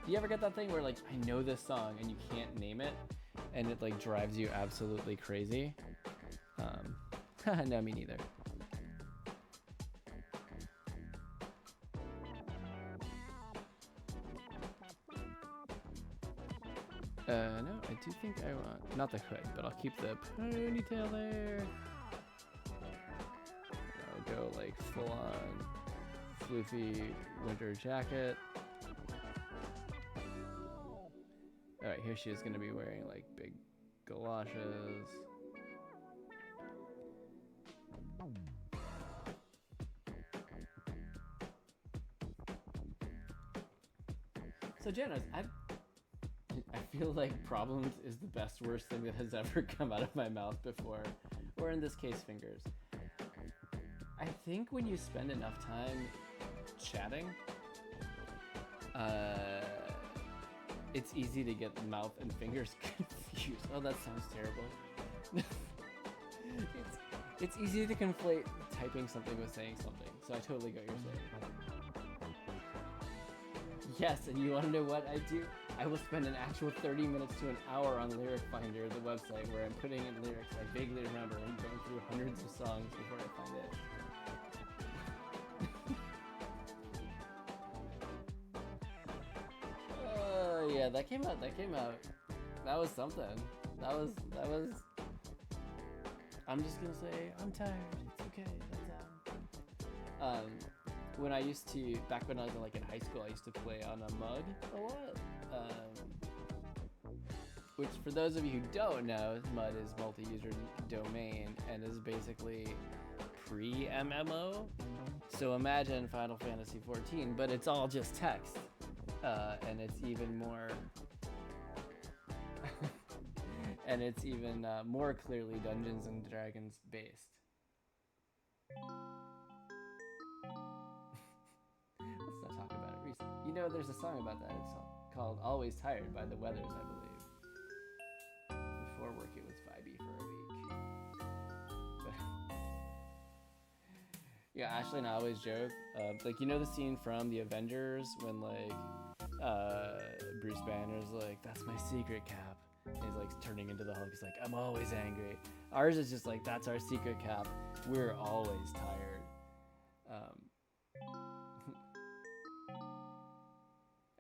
A: Do you ever get that thing where like I know this song and you can't name it and it like drives you absolutely crazy? No, me neither. No, I do think I want, not the hood, but I'll keep the ponytail there. I'll go like full on floofy winter jacket. Alright, here she is gonna be wearing like big galoshes. So Janos, I feel like problems is the best worst thing that has ever come out of my mouth before, or in this case, fingers. I think when you spend enough time chatting, it's easy to get mouth and fingers confused. Oh, that sounds terrible. It's easy to conflate typing something with saying something, so I totally get what you're saying. Yes, and you want to know what I do? I will spend an actual 30 minutes to an hour on Lyric Finder, the website, where I'm putting in lyrics I vaguely remember and going through hundreds of songs before I find it. Oh, yeah, that came out. That was something. That was. I'm just gonna say, I'm tired. It's okay. When I used to, back when I was like in high school, I used to play on a mug a lot. Which, for those of you who don't know, MUD is multi-user domain and is basically pre-MMO. So imagine Final Fantasy XIV, but it's all just text, and it's even more, and it's even more clearly Dungeons and Dragons based. Let's not talk about it recently. You know, there's a song about that. It's called "Always Tired" by the Weathers, I believe. Before work, it was vibey for a week. But yeah, Ashley and I always joke, like, you know the scene from the Avengers when like Bruce Banner's like, "That's my secret cap," and he's like turning into the Hulk. He's like, "I'm always angry." Ours is just like, "That's our secret cap. We're always tired."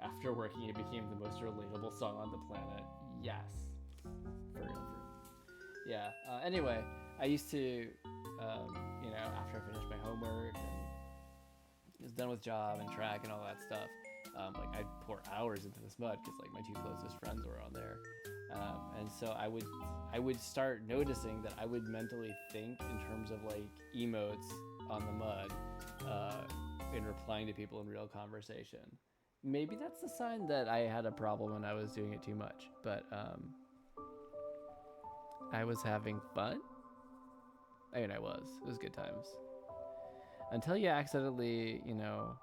A: After working, it became the most relatable song on the planet. Yes. For real. Yeah. Anyway, I used to, you know, after I finished my homework and was done with job and track and all that stuff, like I'd pour hours into this mud because like my two closest friends were on there. And so I would start noticing that I would mentally think in terms of like emotes on the mud in replying to people in real conversation. Maybe that's the sign that I had a problem when I was doing it too much, but I was having fun. I mean, it was good times. Until you accidentally, you know,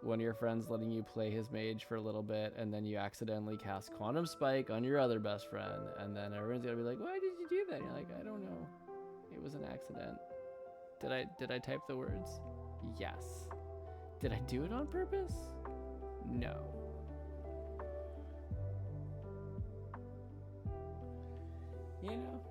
A: one of your friends letting you play his mage for a little bit, and then you accidentally cast Quantum Spike on your other best friend, and then everyone's gonna be like, why did you do that? And you're like, I don't know. It was an accident. Did I type the words? Yes. Did I do it on purpose? No. You know?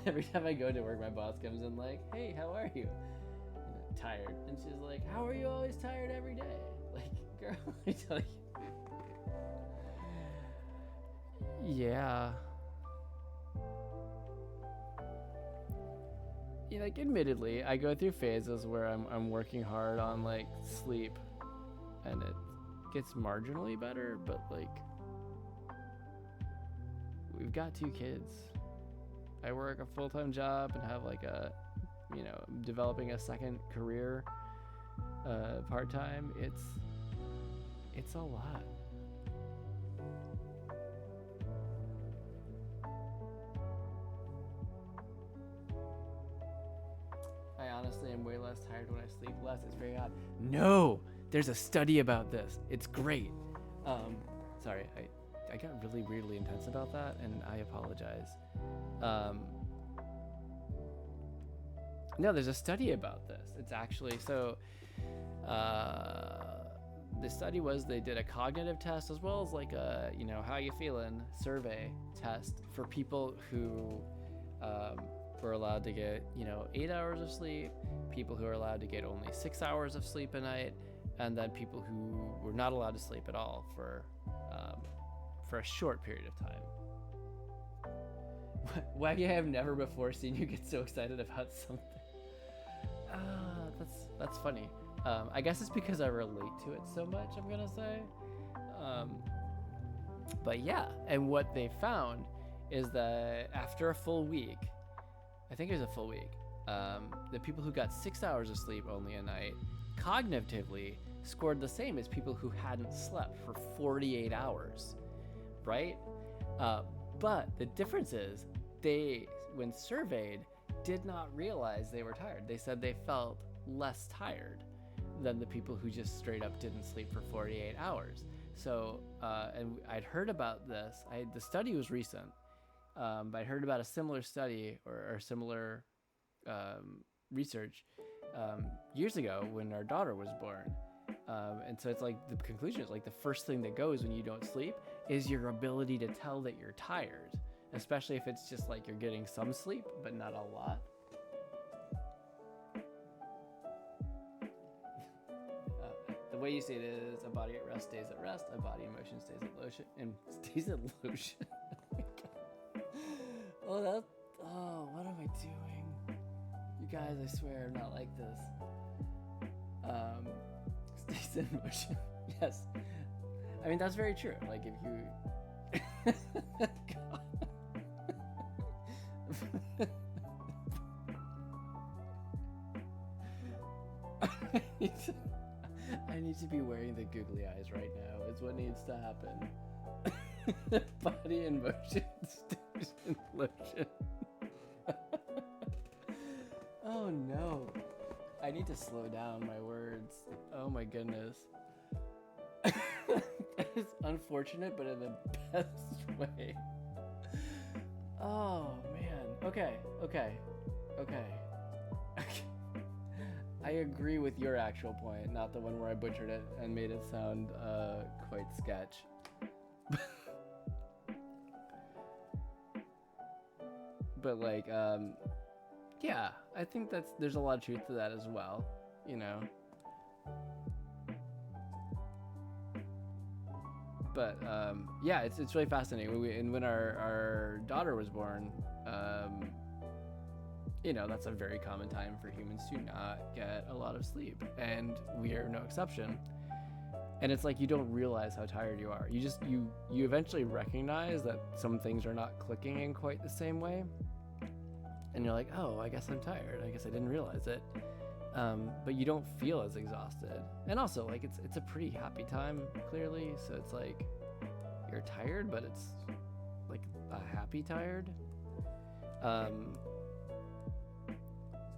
A: Every time I go to work, my boss comes in like, hey, how are you? And I'm tired. And she's like, how are you always tired every day? Like, girl, I tell you. Yeah. Yeah, like, admittedly, I go through phases where I'm working hard on, like, sleep. And it gets marginally better, but, like, we've got 2 kids. I work a full-time job and have like a, you know, developing a second career part-time. It's a lot. I honestly am way less tired when I sleep less. It's very odd. No, there's a study about this. It's great. Sorry, I got really weirdly intense about that, and I apologize. No, there's a study about this. It's actually, so the study was they did a cognitive test as well as like a, you know, how you feeling survey test for people who were allowed to get, you know, 8 hours of sleep, people who are allowed to get only 6 hours of sleep a night, and then people who were not allowed to sleep at all for a short period of time. Waggy, I have never before seen you get so excited about something. That's funny. I guess it's because I relate to it so much, I'm gonna say. But yeah, and what they found is that after a full week, I think it was a full week, the people who got 6 hours of sleep only a night cognitively scored the same as people who hadn't slept for 48 hours, right? But the difference is they, when surveyed, did not realize they were tired. They said they felt less tired than the people who just straight up didn't sleep for 48 hours. So, and I'd heard about this. The study was recent, but I'd heard about a similar study or similar research years ago when our daughter was born. And so it's like the conclusion is like the first thing that goes when you don't sleep is your ability to tell that you're tired, especially if it's just like you're getting some sleep but not a lot. The way you say it is a body at rest stays at rest, a body in motion stays at lotion and stays at lotion. Oh, what am I doing? You guys, I swear I'm not like this. Stays in motion. Yes. I mean, that's very true. Like, if you... I need to be wearing the googly eyes right now. Is what needs to happen. Body in motion, stays in lotion. Oh no. I need to slow down my words. Oh my goodness. It's unfortunate, but in the best way. Oh man. Okay. I agree with your actual point, not the one where I butchered it and made it sound quite sketch. But like, yeah, I think there's a lot of truth to that as well, you know. But yeah, it's really fascinating. When our daughter was born, you know, that's a very common time for humans to not get a lot of sleep, and we are no exception. And it's like you don't realize how tired you are. You eventually recognize that some things are not clicking in quite the same way, and you're like, oh, I guess I'm tired. I guess I didn't realize it. But you don't feel as exhausted. And also, like, it's a pretty happy time, clearly. So it's like you're tired, but it's like a happy tired.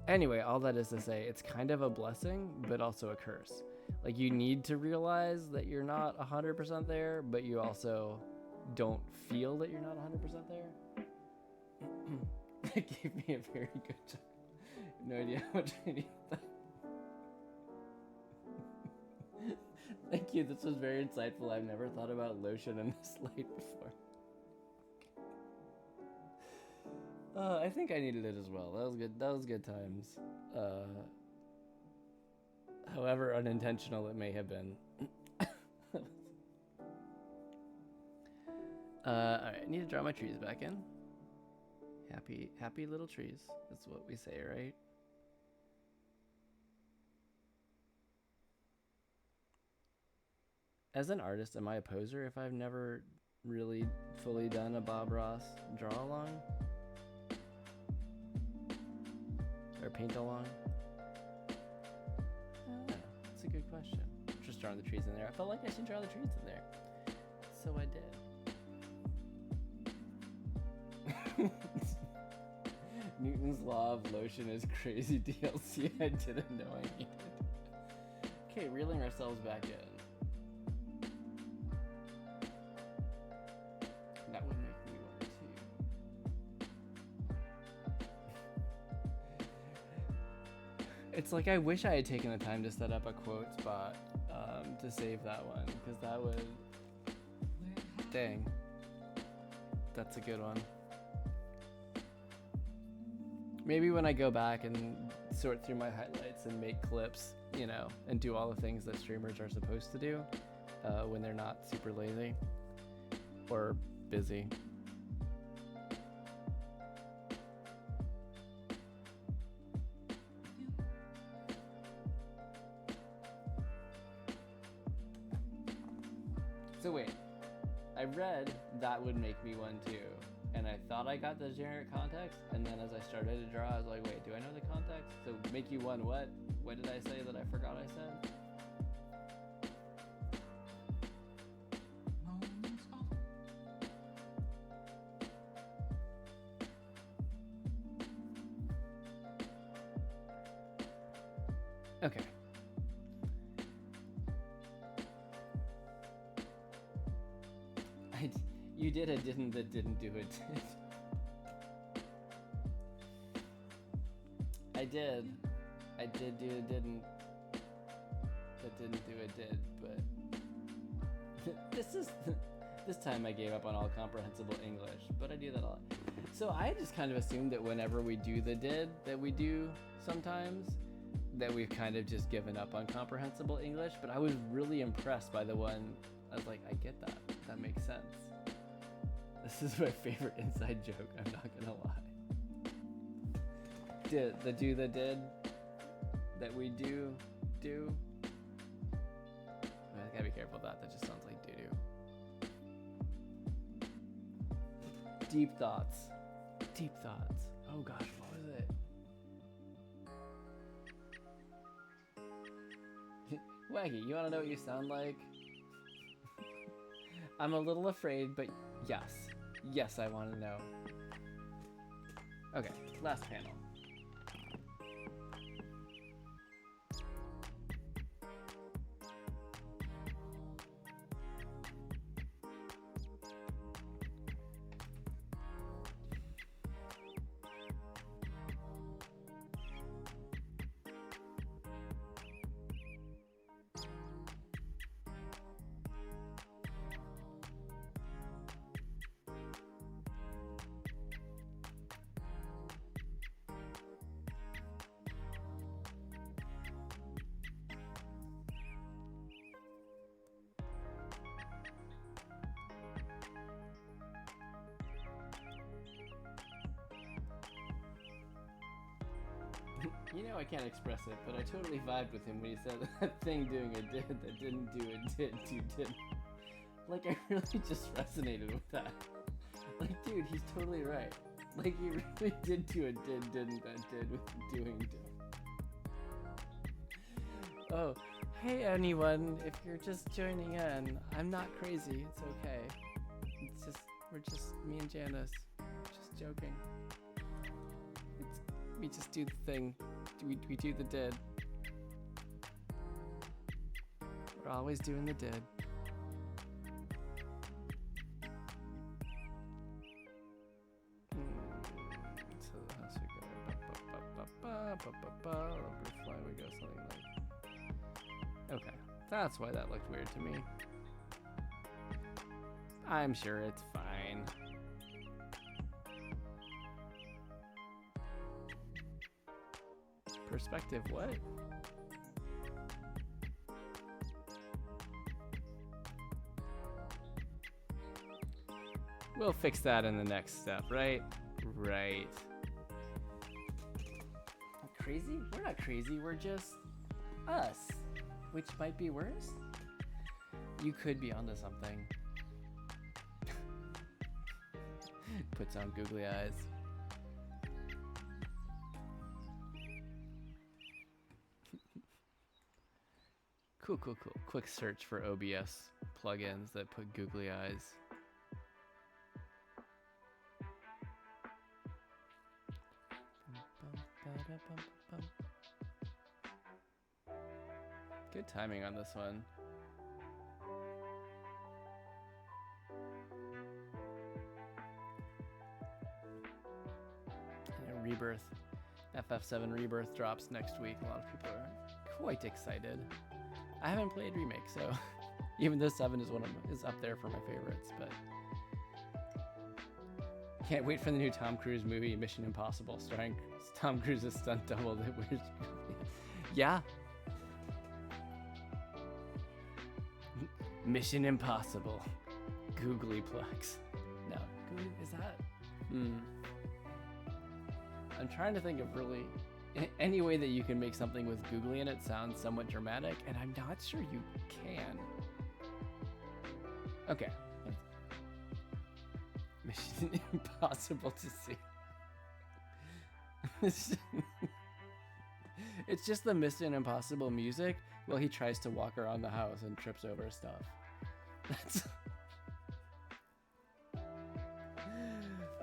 A: Anyway, all that is to say, it's kind of a blessing, but also a curse. Like, you need to realize that you're not 100% there, but you also don't feel that you're not 100% there. That gave me a very good job. No idea how much I need that. Thank you, this was very insightful. I've never thought about lotion in this light before. I think I needed it as well. That was good. That was good times. However unintentional it may have been. Alright, I need to draw my trees back in. Happy little trees. That's what we say, right? As an artist, am I a poser if I've never really fully done a Bob Ross draw along? Or paint along? Oh, that's a good question. Just drawing the trees in there. I felt like I should draw the trees in there. So I did. Newton's law of lotion is crazy DLC I didn't know I needed. Okay, reeling ourselves back in. That would make me want to. It's like I wish I had taken the time to set up a quote spot to save that one, because that would... Dang. That's a good one. Maybe when I go back and sort through my highlights and make clips, you know, and do all the things that streamers are supposed to do when they're not super lazy or busy. So wait, I read that would make me one too. And I thought I got the generic context, and then as I started to draw, I was like, wait, do I know the context? So make you one what? What did I say that I forgot I said? Okay. You did a didn't that didn't do it did. I did do a didn't that didn't do it did, but this time I gave up on all comprehensible English, but I do that a lot. So I just kind of assumed that whenever we do the did that we do sometimes, that we've kind of just given up on comprehensible English, but I was really impressed by the one. I was like, I get that. That makes sense. This is my favorite inside joke, I'm not gonna lie. The do the did that we do. I gotta be careful of that, that just sounds like doo-doo. Deep thoughts. Oh gosh, what was it? Waggy, you wanna know what you sound like? I'm a little afraid, but yes. Yes, I want to know. Okay, last panel. You know I can't express it, but I totally vibed with him when he said that thing doing a did that didn't do a did to didn't. Like, I really just resonated with that. Like, dude, he's totally right. Like, he really did do a did, didn't that did with doing did. Oh, hey anyone, if you're just joining in, I'm not crazy, it's okay. We're just, me and Janice, just joking. We just do the thing. We do the did. We're always doing the did. So that's we go. Fly, we go something like. Okay, that's why that looked weird to me. I'm sure it's fine. Perspective, what? We'll fix that in the next step, right? Right. Crazy? We're not crazy, we're just us. Which might be worse. You could be onto something. Puts on googly eyes. Cool. Quick search for OBS plugins that put googly eyes. Good timing on this one. And Rebirth, FF7 Rebirth drops next week. A lot of people are quite excited. I haven't played Remake, so even though 7 is up there for my favorites, but can't wait for the new Tom Cruise movie, Mission Impossible, starring Tom Cruise's stunt double. Yeah. Mission Impossible. Googly Plex. No, is that? I'm trying to think of really any way that you can make something with googly in it sound somewhat dramatic, and I'm not sure you can. Okay. Mission Impossible to see. It's just the Mission Impossible music while he tries to walk around the house and trips over stuff. That's...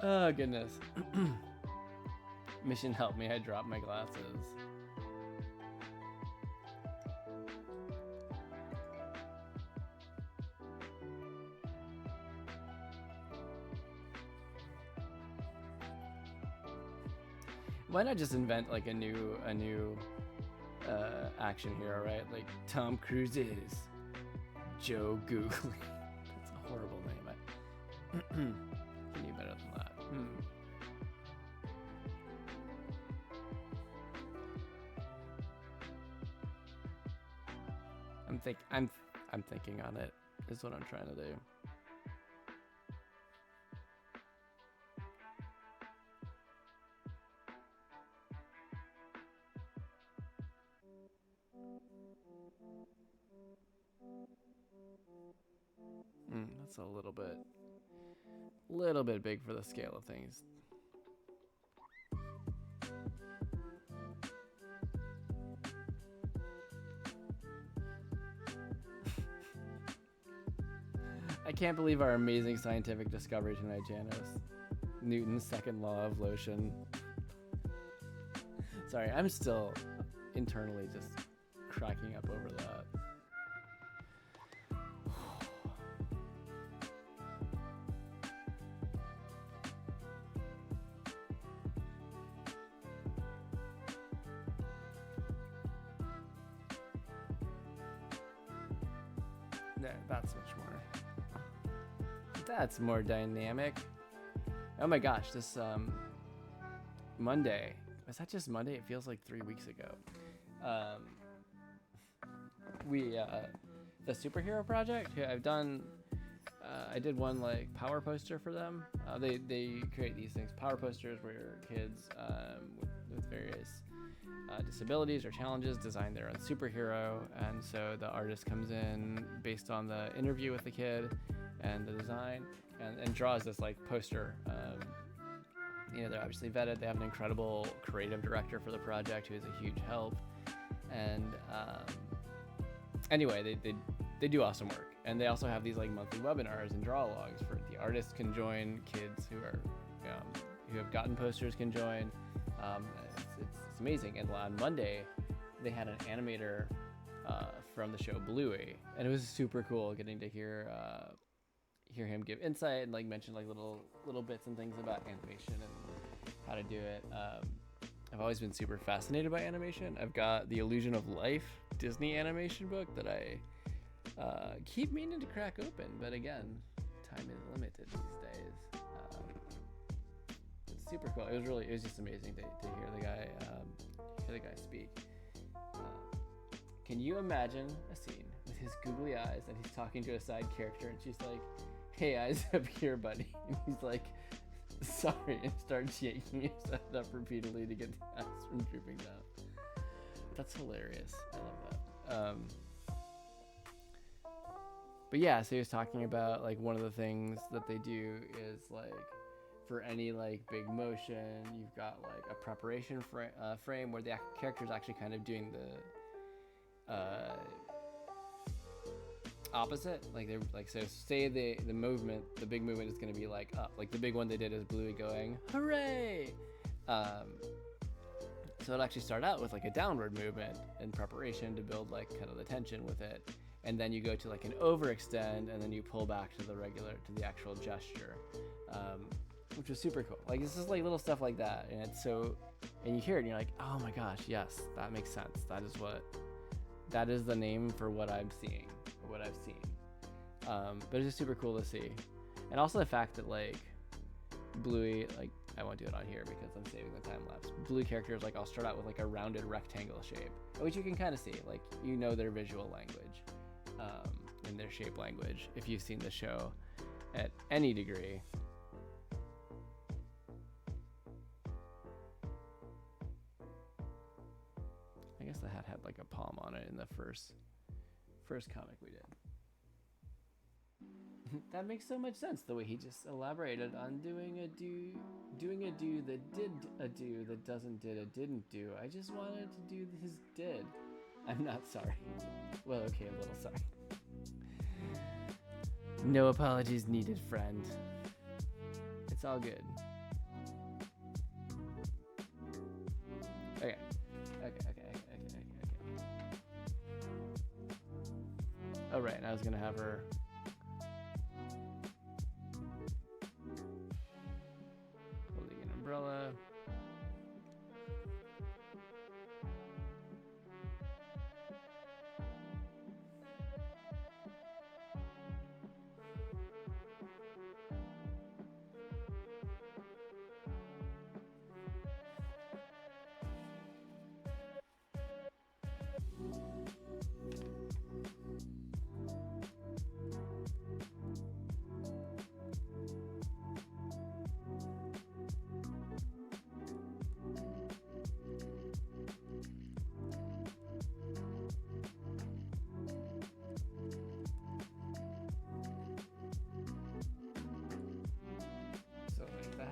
A: Oh, goodness. Mission, help me, I dropped my glasses. Why not just invent like a new action hero, right? Like Tom Cruise is Joe Googly. That's a horrible name. Can do better than that. I'm thinking on it, is what I'm trying to do. That's a little bit big for the scale of things. I can't believe our amazing scientific discovery tonight, Janice. Newton's second law of motion. Sorry, I'm still internally just cracking up over that. There, that's much more. That's more dynamic. Oh my gosh, this Monday. Was that just Monday? It feels like 3 weeks ago. The superhero project. I've done. I did one like power poster for them. They create these things, power posters, where kids with various disabilities or challenges design their own superhero, and so the artist comes in based on the interview with the kid and the design, and draws this like poster. They're obviously vetted. They have an incredible creative director for the project who is a huge help, and anyway, they do awesome work. And they also have these like monthly webinars and draw logs for the artists can join, kids who are who have gotten posters can join, It's amazing. And on Monday, they had an animator from the show Bluey, and it was super cool getting to hear him give insight and like mention like little bits and things about animation and how to do it. I've always been super fascinated by animation. I've got the Illusion of Life Disney animation book that I keep meaning to crack open, but again, time is limited these days. It's super cool. It was just amazing to hear the guy speak. Can you imagine a scene with his googly eyes and he's talking to a side character and she's like, "Hey, eyes up here, buddy," and he's like, "Sorry," and starts yanking his head up repeatedly to get the eyes from drooping down. That's hilarious. I love that. But yeah, so he was talking about like one of the things that they do is like for any like big motion, you've got like a preparation frame where the character's actually kind of doing the opposite. Like they're like, so say the big movement is going to be like up. Like the big one they did is Bluey going hooray. So it'll actually start out with like a downward movement in preparation to build like kind of the tension with it, and then you go to like an overextend, and then you pull back to the actual gesture, which was super cool. Like this is like little stuff like that, and it's so, and you hear it and you're like, oh my gosh, yes, that makes sense. That is the name for what I'm seeing, what I've seen. But it's just super cool to see, and also the fact that like Bluey, like I won't do it on here because I'm saving the time lapse. Bluey characters, like I'll start out with like a rounded rectangle shape, which you can kind of see, like you know their visual language, and their shape language if you've seen the show at any degree. I guess the hat had like a palm on it in the first comic we did. That makes so much sense, the way he just elaborated on doing a do that did a do that didn't do. I just wanted to do his did. I'm not sorry. Well, okay, a little sorry. No apologies needed, friend. It's all good. Okay. Oh, right, and I was gonna have her holding an umbrella.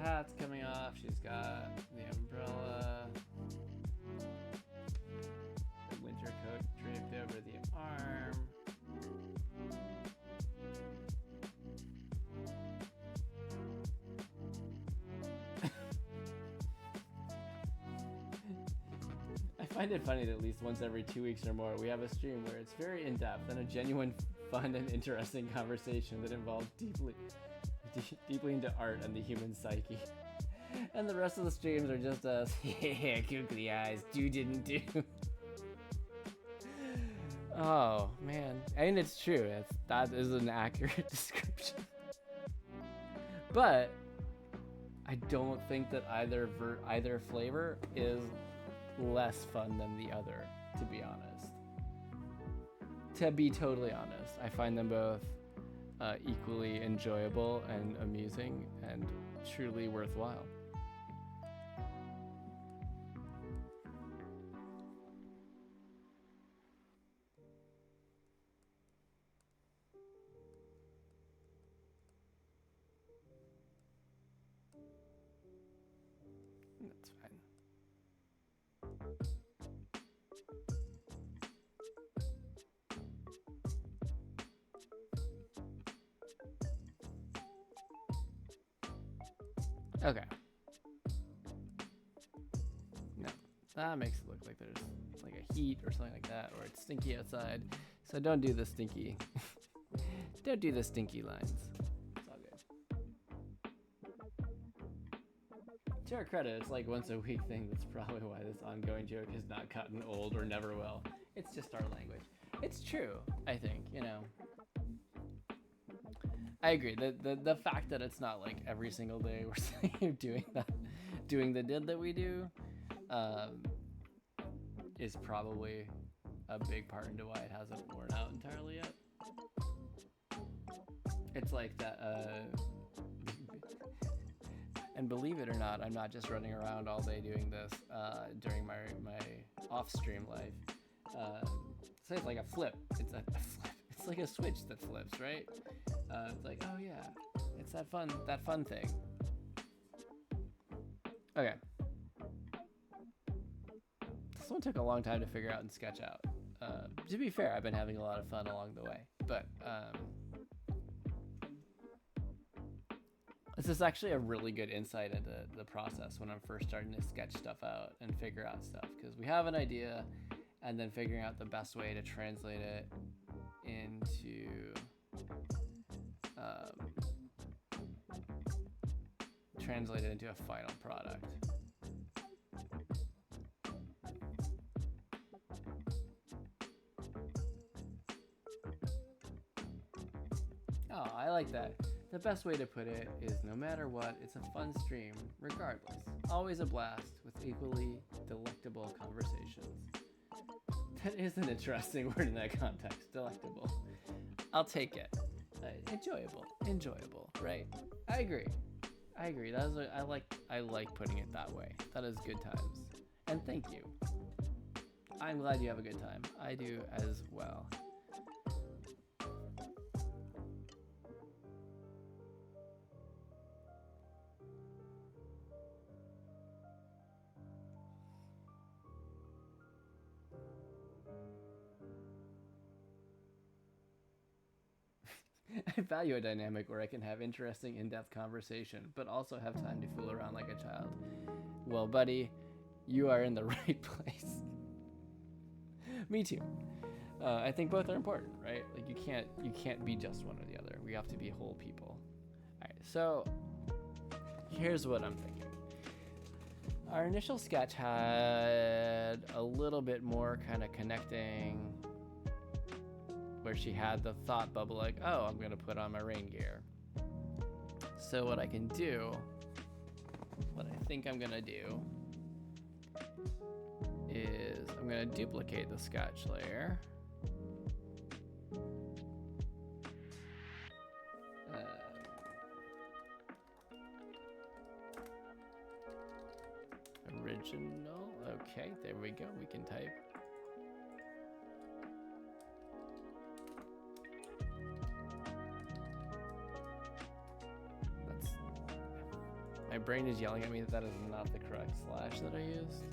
A: Hat's coming off. She's got the umbrella, the winter coat draped over the arm. I find it funny that at least once every 2 weeks or more we have a stream where it's very in-depth and a genuine, fun, and interesting conversation that involves deeply into art and the human psyche. And the rest of the streams are just us, yeah, googly eyes, didn't do. Oh, man. I mean, it's true. That is an accurate description. But I don't think that either flavor is less fun than the other, to be honest. To be totally honest, I find them both equally enjoyable and amusing and truly worthwhile. That's fine. Okay. That makes it look like there's like a heat or something like that, or it's stinky outside. So don't do the stinky. Don't do the stinky lines. It's all good. To our credit, it's like once a week thing. That's probably why this ongoing joke has not gotten old or never will. It's just our language. It's true, I think, you know. I agree. The fact that it's not like every single day we're doing the did that we do, is probably a big part into why it hasn't worn out entirely yet. It's like that, and believe it or not, I'm not just running around all day doing this during my off-stream life. So it's like a flip. It's a flip. It's like a switch that flips, right? It's like, oh yeah, it's that fun thing. Okay. This one took a long time to figure out and sketch out. To be fair, I've been having a lot of fun along the way, but this is actually a really good insight into the process when I'm first starting to sketch stuff out and figure out stuff, because we have an idea and then figuring out the best way to translate it into a final product. Oh, I like that. The best way to put it is no matter what, it's a fun stream, regardless. Always a blast with equally delectable conversations. That is an interesting word in that context, delectable. I'll take it. Enjoyable, right? I agree. That is I like putting it that way. That is good times. And thank you. I'm glad you have a good time. I do as well. I value a dynamic where I can have interesting, in-depth conversation, but also have time to fool around like a child. Well, buddy, you are in the right place. Me too. I think both are important, right? Like you can't be just one or the other. We have to be whole people. All right, so here's what I'm thinking. Our initial sketch had a little bit more kind of connecting, where she had the thought bubble like, oh, I'm gonna put on my rain gear. So what I can do, what I think I'm gonna do, is I'm gonna duplicate the sketch layer. Original, okay, there we go, we can type. My brain is yelling at me that that is not the correct slash that I used.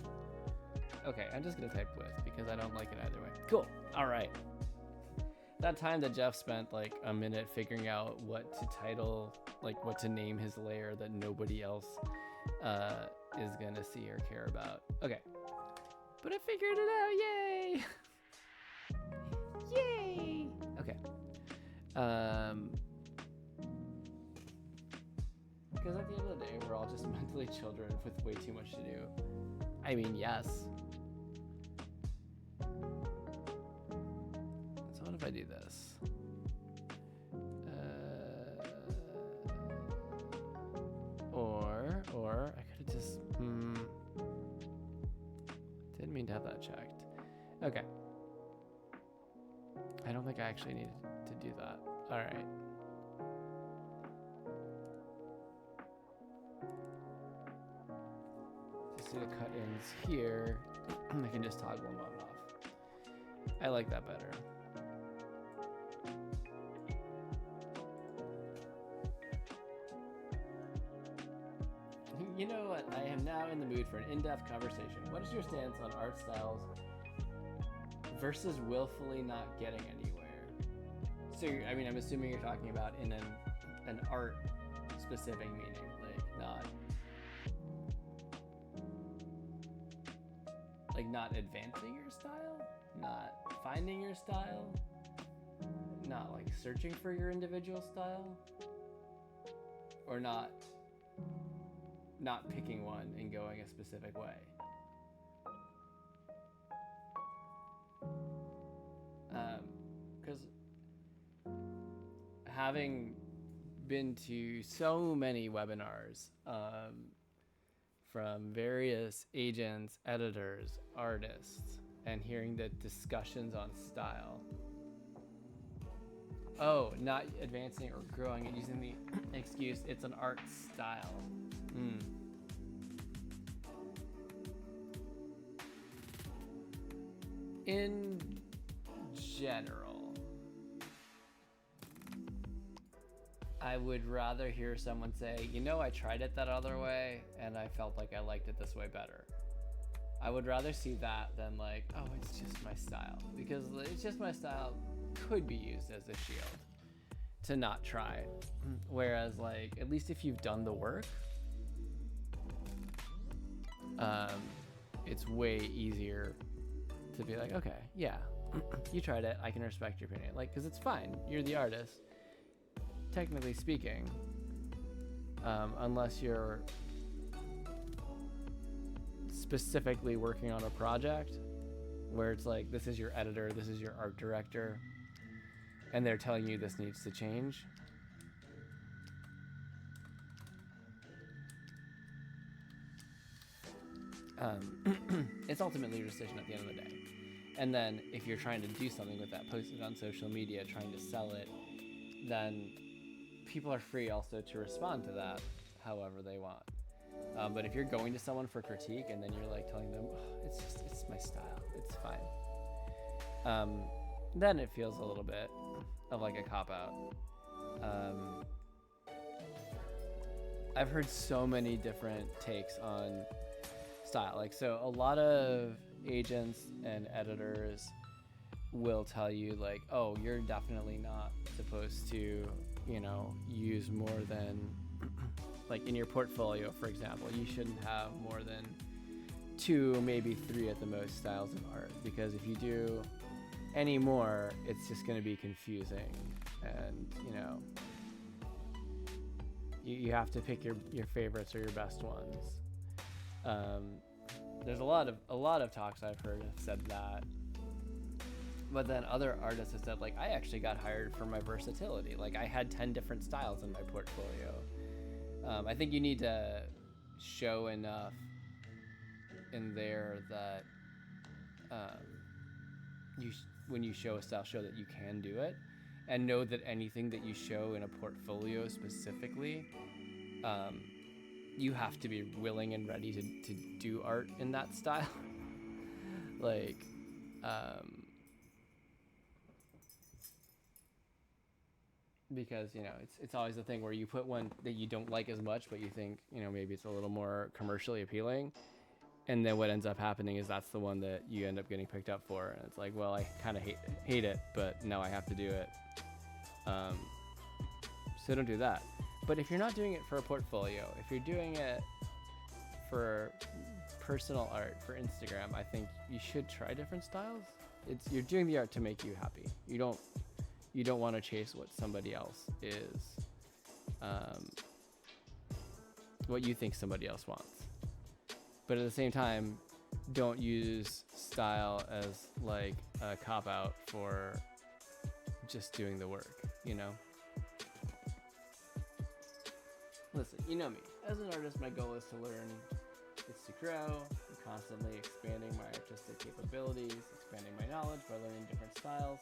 A: Okay, I'm just gonna type with because I don't like it either way. Cool, all right. That time that Jeff spent like a minute figuring out what to title, like what to name his layer that nobody else is gonna see or care about. Okay, but I figured it out, yay! Yay! Okay. Because at the end of the day, we're all just mentally children with way too much to do. I mean, yes. So what if I do this? Or I could have just, didn't mean to have that checked. Okay. I don't think I actually needed to do that. All right. See the cut ends here. I can just toggle them on and off. I like that better. You know what? I am now in the mood for an in-depth conversation. What is your stance on art styles versus willfully not getting anywhere? So, I mean, I'm assuming you're talking about in an art-specific meaning, like not... Like not advancing your style, not finding your style, not like searching for your individual style, or not picking one and going a specific way. Because having been to so many webinars from various agents, editors, artists, and hearing the discussions on style. Oh, not advancing or growing and using the excuse, it's an art style. In general, I would rather hear someone say, you know, I tried it that other way and I felt like I liked it this way better. I would rather see that than like, oh, it's just my style. Because it's just my style could be used as a shield to not try. Whereas like, at least if you've done the work, it's way easier to be like, okay, yeah, you tried it, I can respect your opinion. Like, cause it's fine, you're the artist. Technically speaking, unless you're specifically working on a project where it's like, this is your editor, this is your art director, and they're telling you this needs to change. It's ultimately your decision at the end of the day. And then if you're trying to do something with that, post it on social media, trying to sell it, then people are free also to respond to that however they want. But if you're going to someone for critique and then you're like telling them, oh, it's my style, it's fine, then it feels a little bit of like a cop-out. I've heard so many different takes on style. Like, so a lot of agents and editors will tell you like, oh, you're definitely not supposed to, you know, use more than like in your portfolio, for example, you shouldn't have more than 2, maybe 3 at the most styles of art, because if you do any more, it's just going to be confusing, and you know, you have to pick your favorites or your best ones. There's a lot of talks I've heard have said that. But then other artists have said, like, I actually got hired for my versatility. Like, I had 10 different styles in my portfolio. I think you need to show enough in there that when you show a style, show that you can do it. And know that anything that you show in a portfolio specifically, you have to be willing and ready to do art in that style. Like, because, you know, it's always the thing where you put one that you don't like as much, but you think, you know, maybe it's a little more commercially appealing, and then what ends up happening is that's the one that you end up getting picked up for, and it's like, well, I kind of hate it, but now I have to do it. So don't do that. But if you're not doing it for a portfolio, if you're doing it for personal art, for Instagram, I think you should try different styles. You're doing the art to make you happy. You don't want to chase what somebody else is, what you think somebody else wants. But at the same time, don't use style as like a cop-out for just doing the work, you know? Listen, you know me. As an artist, my goal is to learn, is to grow, and constantly expanding my artistic capabilities, expanding my knowledge by learning different styles.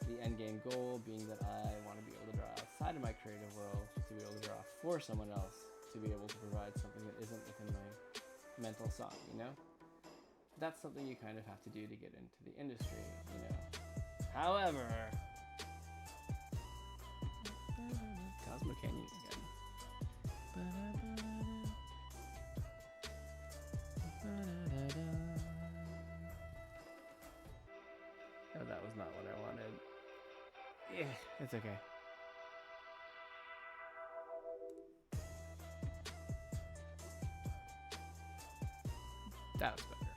A: The end game goal being that I want to be able to draw outside of my creative world, to be able to draw for someone else, to be able to provide something that isn't within my mental song, you know? That's something you kind of have to do to get into the industry, you know? However, Cosmo Canyon again. Oh, that was not what I wanted. Yeah, it's okay. That was better.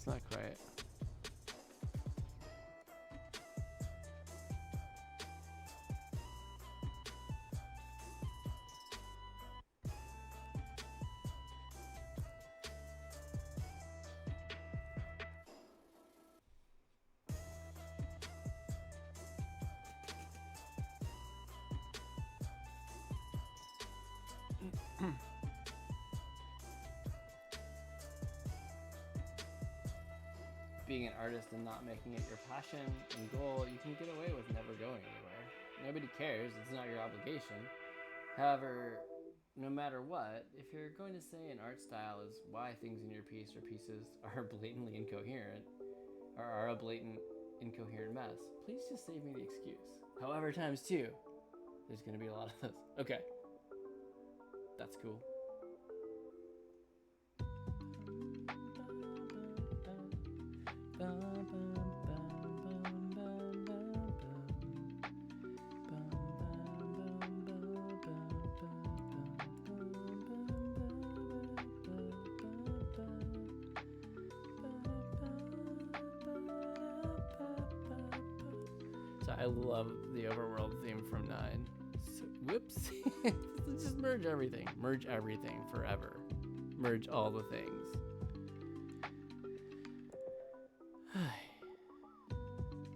A: It's not quite. Being an artist and not making it your passion and goal, you can get away with never going anywhere. Nobody cares, it's not your obligation. However, no matter what, if you're going to say an art style is why things in your piece or pieces are blatantly incoherent, or are a blatant incoherent mess, please just save me the excuse. However, times two, there's gonna be a lot of those. Okay. That's cool. So I love the overworld theme from 9. So, whoops. Let's just merge everything. Merge everything forever. Merge all the things.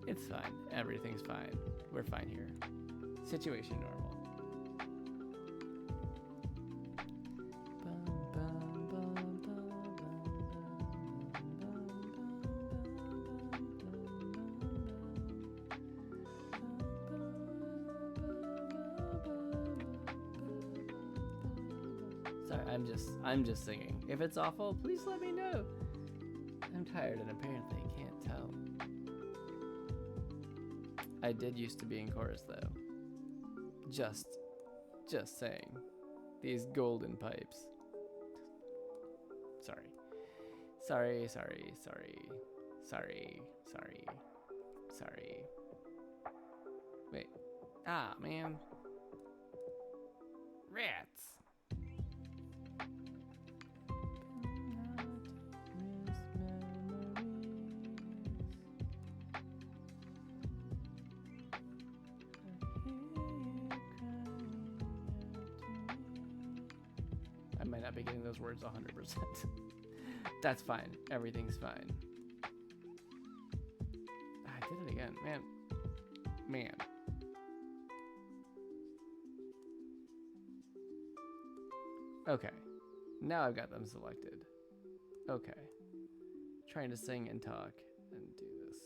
A: It's fine. Everything's fine. We're fine here. Situation normal. Sorry, I'm just singing. If it's awful, please let me know. I'm tired and apparently can't tell. I did used to be in chorus though. Just saying. These golden pipes. Sorry. Wait. Ah, man. Rats. I might not be getting those words 100%. That's fine. Everything's fine. I did it again. Man. Okay. Now I've got them selected. Okay. Trying to sing and talk and do this.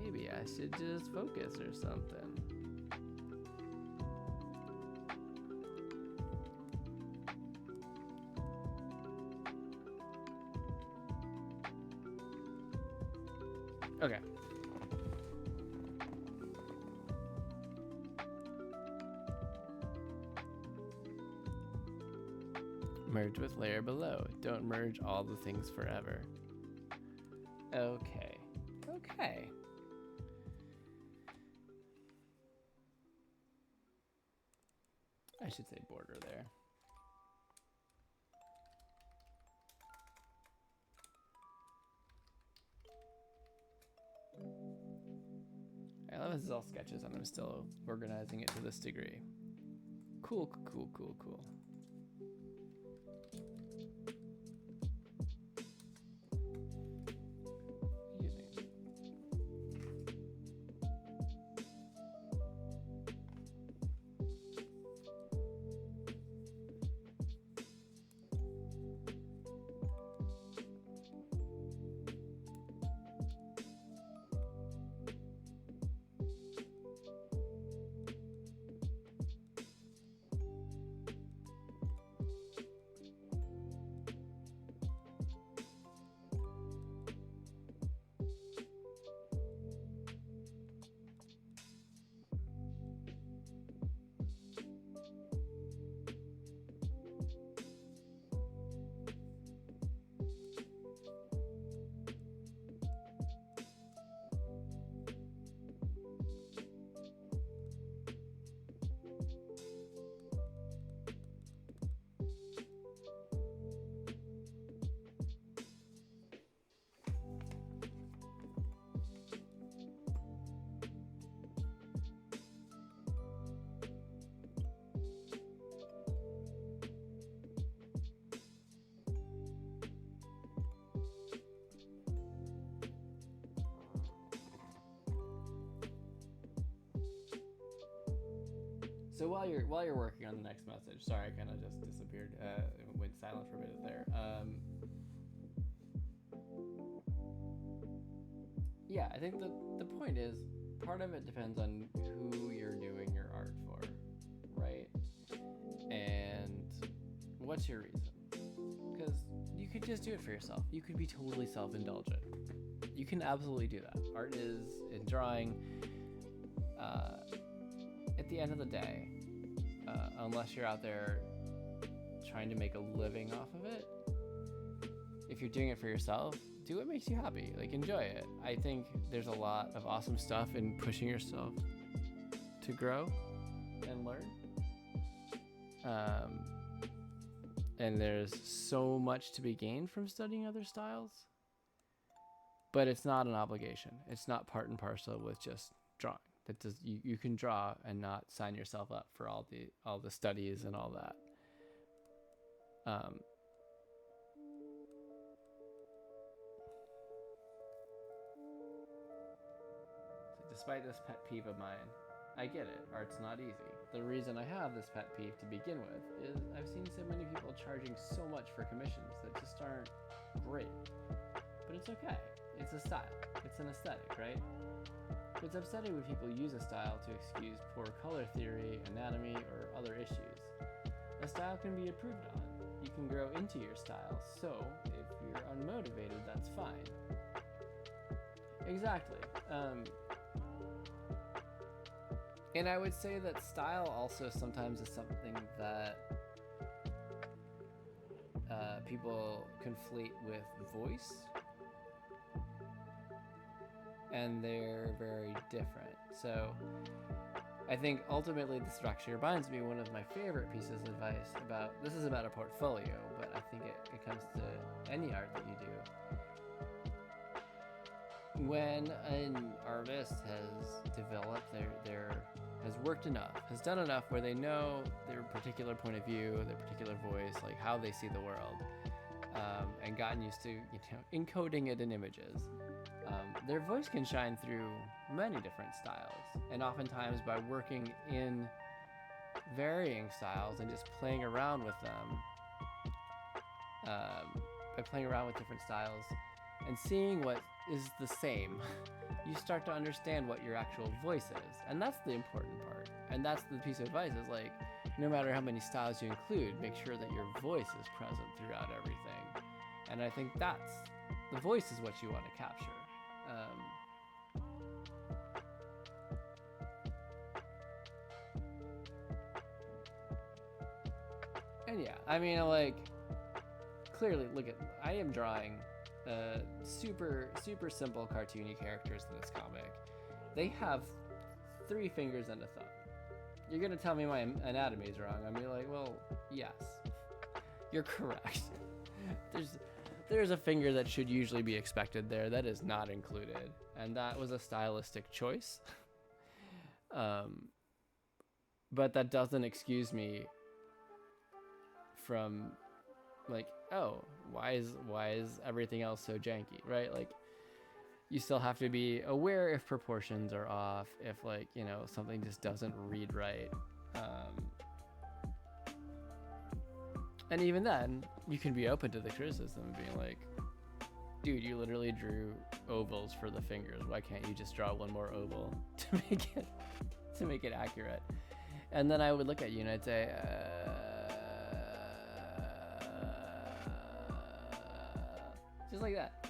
A: Maybe I should just focus or something. Okay. Merge with layer below. Don't merge all the things forever. Okay. I should say border there. I love this is all sketches and I'm still organizing it to this degree. Cool. So while you're working on the next message, sorry, I kind of just disappeared, went silent for a minute there. Yeah, I think the point is, part of it depends on who you're doing your art for, right? And what's your reason? Because you could just do it for yourself. You could be totally self-indulgent. You can absolutely do that. Art is, in drawing, at the end of the day, unless you're out there trying to make a living off of it, if you're doing it for yourself, do what makes you happy. Like, enjoy it. I think there's a lot of awesome stuff in pushing yourself to grow and learn. And there's so much to be gained from studying other styles, but it's not an obligation. It's not part and parcel with just drawing. That does, you can draw and not sign yourself up for all the studies and all that. Despite this pet peeve of mine, I get it. Art's not easy. The reason I have this pet peeve to begin with is I've seen so many people charging so much for commissions that just aren't great. But it's okay. It's a style. It's an aesthetic, right? It's upsetting when people use a style to excuse poor color theory, anatomy, or other issues. A style can be improved on. You can grow into your style, so if you're unmotivated, that's fine. Exactly. And I would say that style also sometimes is something that people conflate with voice, and they're very different. So I think ultimately this actually reminds me of one of my favorite pieces of advice about, this is about a portfolio, but I think it comes to any art that you do. When an artist has developed has worked enough, has done enough where they know their particular point of view, their particular voice, like how they see the world, and gotten used to, encoding it in images, their voice can shine through many different styles. And oftentimes by working in varying styles and just playing around with them, by playing around with different styles and seeing what is the same, you start to understand what your actual voice is. And that's the important part. And that's the piece of advice, is like, no matter how many styles you include, make sure that your voice is present throughout everything. And I think the voice is what you want to capture. And yeah, I mean, like, clearly, I am drawing super simple cartoony characters in this comic. They have 3 fingers and a thumb. You're gonna tell me my anatomy is wrong. I'm gonna be like, well, yes, you're correct. There's a finger that should usually be expected there that is not included, and that was a stylistic choice. But that doesn't excuse me from, like, oh, why is everything else so janky, right? Like, you still have to be aware if proportions are off, if, like, something just doesn't read right. And even then, you can be open to the criticism and being like, dude, you literally drew ovals for the fingers. Why can't you just draw one more oval to make it accurate? And then I would look at you and I'd say, just like that.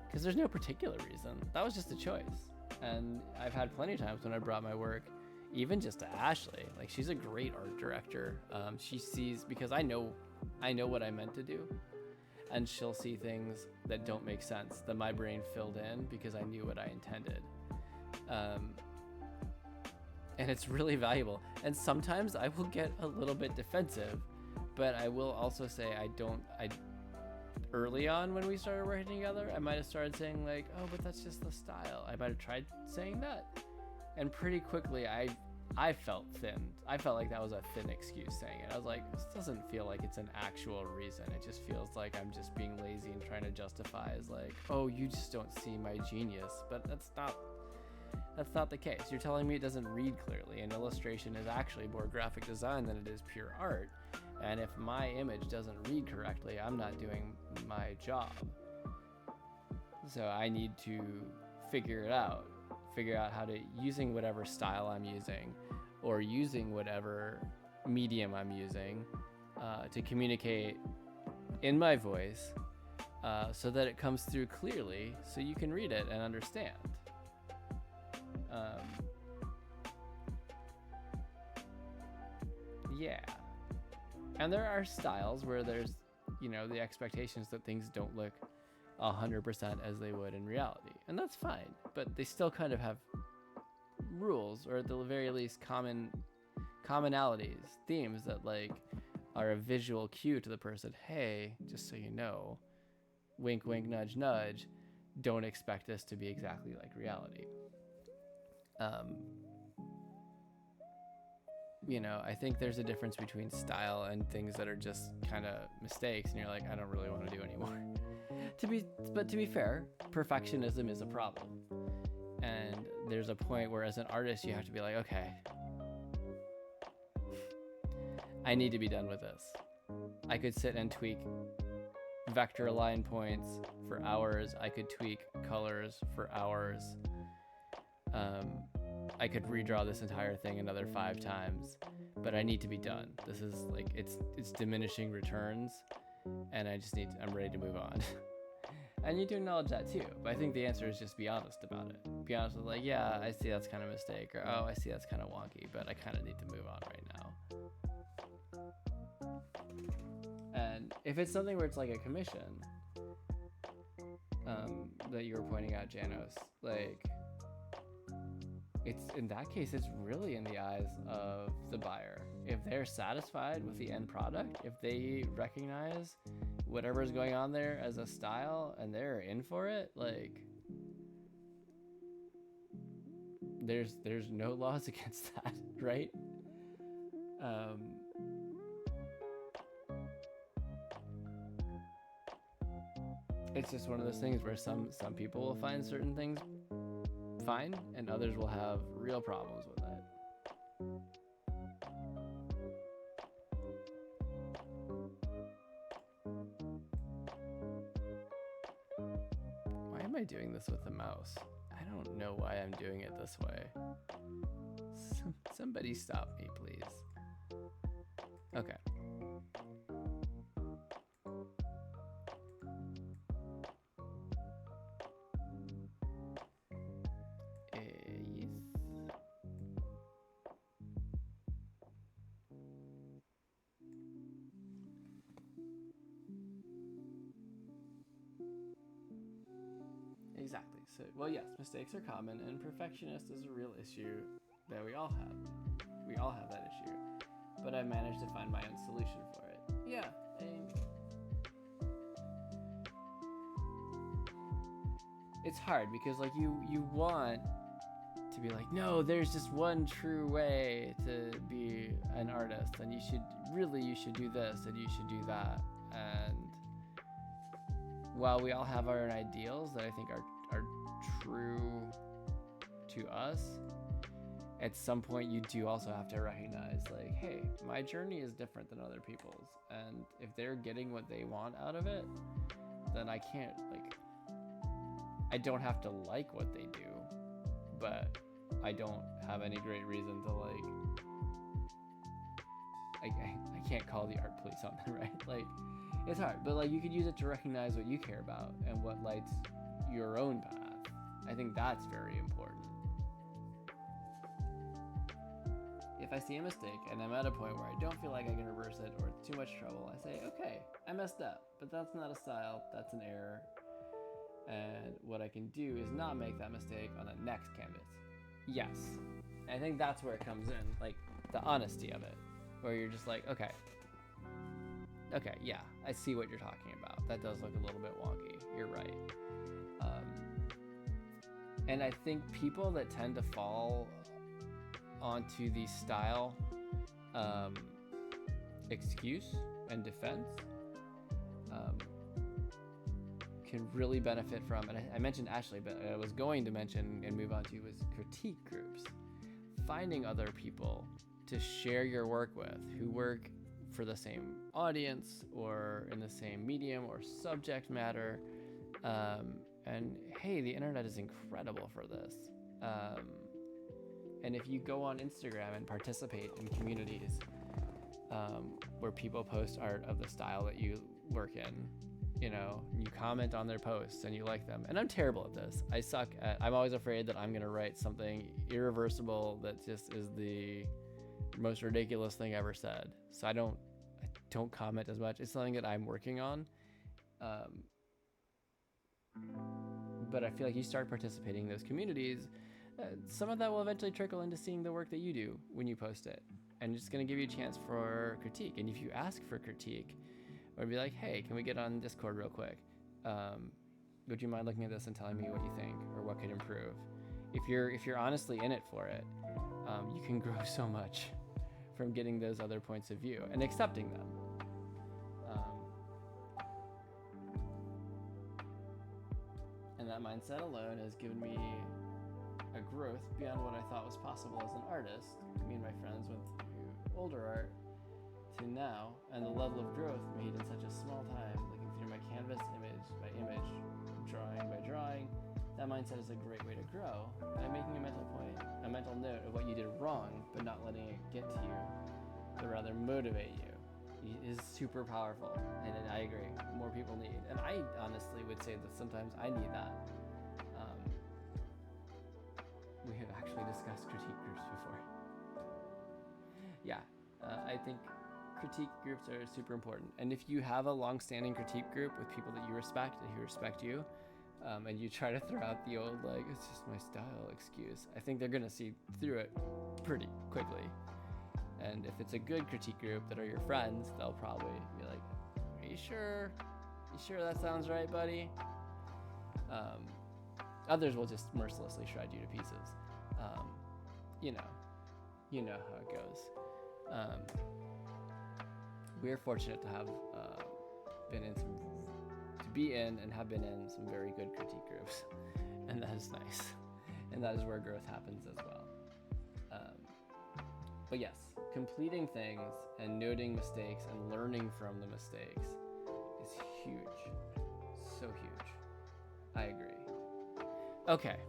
A: Because there's no particular reason. That was just a choice. And I've had plenty of times when I brought my work, even just to Ashley. Like, she's a great art director. She sees, because I know what I meant to do. And she'll see things that don't make sense that my brain filled in because I knew what I intended. And it's really valuable. And sometimes I will get a little bit defensive, but I will also say early on when we started working together, I might have started saying like, oh, but that's just the style. I might have tried saying that. And pretty quickly I felt thin. I felt like that was a thin excuse saying it. I was like, this doesn't feel like it's an actual reason. It just feels like I'm just being lazy and trying to justify as like, oh, you just don't see my genius. But That's not the case. You're telling me it doesn't read clearly, and illustration is actually more graphic design than it is pure art. And if my image doesn't read correctly, I'm not doing my job. So I need to figure out how to, using whatever style I'm using, or using whatever medium I'm using, to communicate in my voice, so that it comes through clearly so you can read it and understand. Yeah. And there are styles where there's, the expectations that things don't look 100% as they would in reality. And that's fine, but they still kind of have rules, or at the very least commonalities, themes that like are a visual cue to the person. Hey, just so you know, wink, wink, nudge, nudge, don't expect this to be exactly like reality. I think there's a difference between style and things that are just kind of mistakes, and you're like, I don't really want to do anymore. But to be fair, perfectionism is a problem. And there's a point where as an artist, you have to be like, okay, I need to be done with this. I could sit and tweak vector align points for hours. I could tweak colors for hours. I could redraw this entire thing another 5 times, but I need to be done. This is like, it's diminishing returns, and I'm ready to move on. I need to acknowledge that too, but I think the answer is just be honest about it. Be honest with like, yeah, I see that's kind of a mistake, or oh, I see that's kind of wonky, but I kind of need to move on right now. And if it's something where it's like a commission, that you were pointing out, Janos, like, it's in that case, it's really in the eyes of the buyer. If they're satisfied with the end product, if they recognize whatever is going on there as a style and they're in for it, like, there's no laws against that, right? It's just one of those things where some people will find certain things fine, and others will have real problems with it. Why am I doing this with the mouse? I don't know why I'm doing it this way. Somebody stop me, please. Okay. Exactly. So, well, yes, mistakes are common, and perfectionist is a real issue that we all have. We all have that issue. But I managed to find my own solution for it. Yeah. It's hard because, like, you want to be like, no, there's just one true way to be an artist, and you should do this, and you should do that. And while we all have our own ideals that I think are true to us, at some point you do also have to recognize, like, hey, my journey is different than other people's, and if they're getting what they want out of it, then I can't, like, I don't have to like what they do, but I don't have any great reason to, like, I can't call the art police on them, right? Like, it's hard, but, like, you could use it to recognize what you care about and what lights your own path. I think that's very important. If I see a mistake and I'm at a point where I don't feel like I can reverse it or it's too much trouble, I say, okay, I messed up, but that's not a style, that's an error. And what I can do is not make that mistake on the next canvas. Yes. And I think that's where it comes in, like, the honesty of it, where you're just like, okay, yeah, I see what you're talking about. That does look a little bit wonky. You're right. And I think people that tend to fall onto the style excuse and defense can really benefit from, and I mentioned Ashley, but I was going to mention and move on to was critique groups. Finding other people to share your work with who work for the same audience or in the same medium or subject matter. And hey, the internet is incredible for this. And if you go on Instagram and participate in communities where people post art of the style that you work in, you know, you comment on their posts and you like them. And I'm terrible at this. I'm always afraid that I'm going to write something irreversible that just is the most ridiculous thing ever said. So I don't comment as much. It's something that I'm working on. But I feel like you start participating in those communities, some of that will eventually trickle into seeing the work that you do when you post it. And it's going to give you a chance for critique. And if you ask for critique, or be like, hey, can we get on Discord real quick? Would you mind looking at this and telling me what you think or what could improve? If you're honestly in it for it, you can grow so much from getting those other points of view and accepting them. And that mindset alone has given me a growth beyond what I thought was possible as an artist. Me and my friends went through older art to now, and the level of growth made in such a small time, looking through my canvas image by image, drawing by drawing. That mindset is a great way to grow. And making a mental note of what you did wrong, but not letting it get to you, but rather motivate you, is super powerful. And I agree, more people need. And I honestly would say that sometimes I need that. We have actually discussed critique groups before. Yeah, I think critique groups are super important. And if you have a long-standing critique group with people that you respect and who respect you, and you try to throw out the old, like, it's just my style excuse, I think they're going to see through it pretty quickly. And if it's a good critique group that are your friends, they'll probably be like, are you sure? You sure that sounds right, buddy? Others will just mercilessly shred you to pieces. You know how it goes. We're fortunate to have be in and have been in some very good critique groups, and that is nice, and that is where growth happens as well. But yes, completing things and noting mistakes and learning from the mistakes is huge, so huge. I agree. Okay,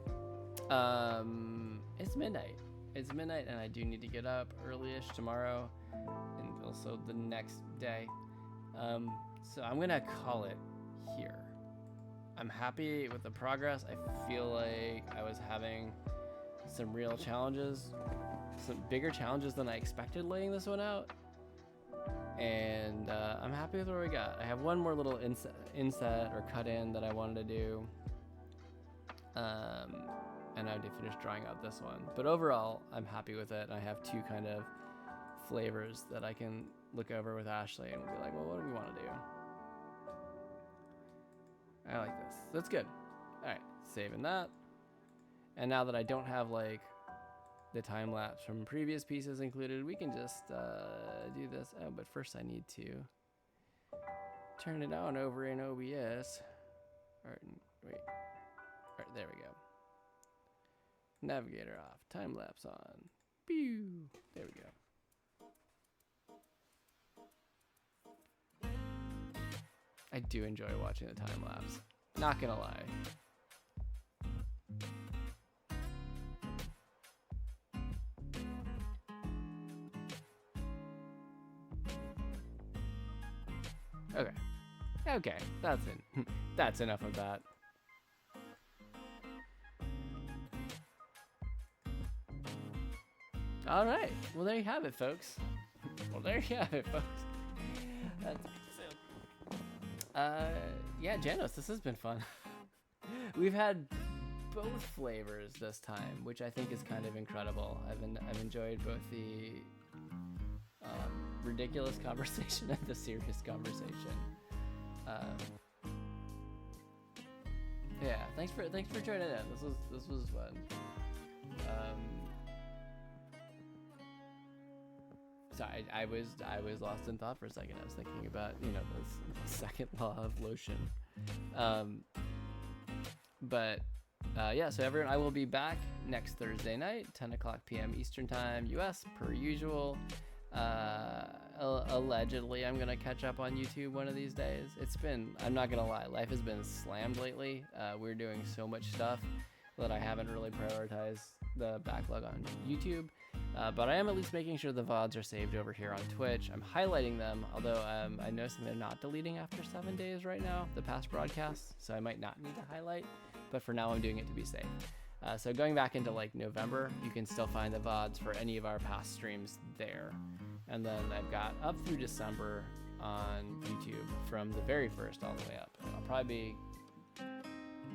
A: it's midnight. It's midnight, and I do need to get up early-ish tomorrow, and also the next day. So I'm gonna call it here. I'm happy with the progress. I feel like I was having some real challenges, some bigger challenges than I expected laying this one out. And I'm happy with where we got. I have one more little inset or cut in that I wanted to do. And I did finish drawing out this one. But overall, I'm happy with it. I have two kind of flavors that I can look over with Ashley and we'll be like, well, what do we want to do? I like this. That's good. All right, saving that. And now that I don't have like the time lapse from previous pieces included, we can just do this. Oh, but first I need to turn it on over in OBS. All right, wait. All right, there we go. Navigator off, time lapse on. Pew! There we go. I do enjoy watching the time lapse. Not gonna lie. Okay, that's enough of that. All right, well there you have it, folks. Yeah, Janos, this has been fun. We've had both flavors this time, which I think is kind of incredible. I've enjoyed both the ridiculous conversation and the serious conversation. Yeah, thanks for joining in. This was fun. Sorry, I was lost in thought for a second. I was thinking about, the second law of lotion. But yeah, so everyone, I will be back next Thursday night, 10 o'clock p.m. Eastern Time, US, per usual. Allegedly, I'm gonna catch up on YouTube one of these days. It's been, I'm not gonna lie, life has been slammed lately. We're doing so much stuff that I haven't really prioritized the backlog on YouTube. But I am at least making sure the VODs are saved over here on Twitch. I'm highlighting them, although I noticed they're not deleting after 7 days right now, the past broadcasts, so I might not need to highlight, but for now I'm doing it to be safe. So going back into like November, you can still find the VODs for any of our past streams there. And then I've got up through December on YouTube from the very first all the way up. I'll probably be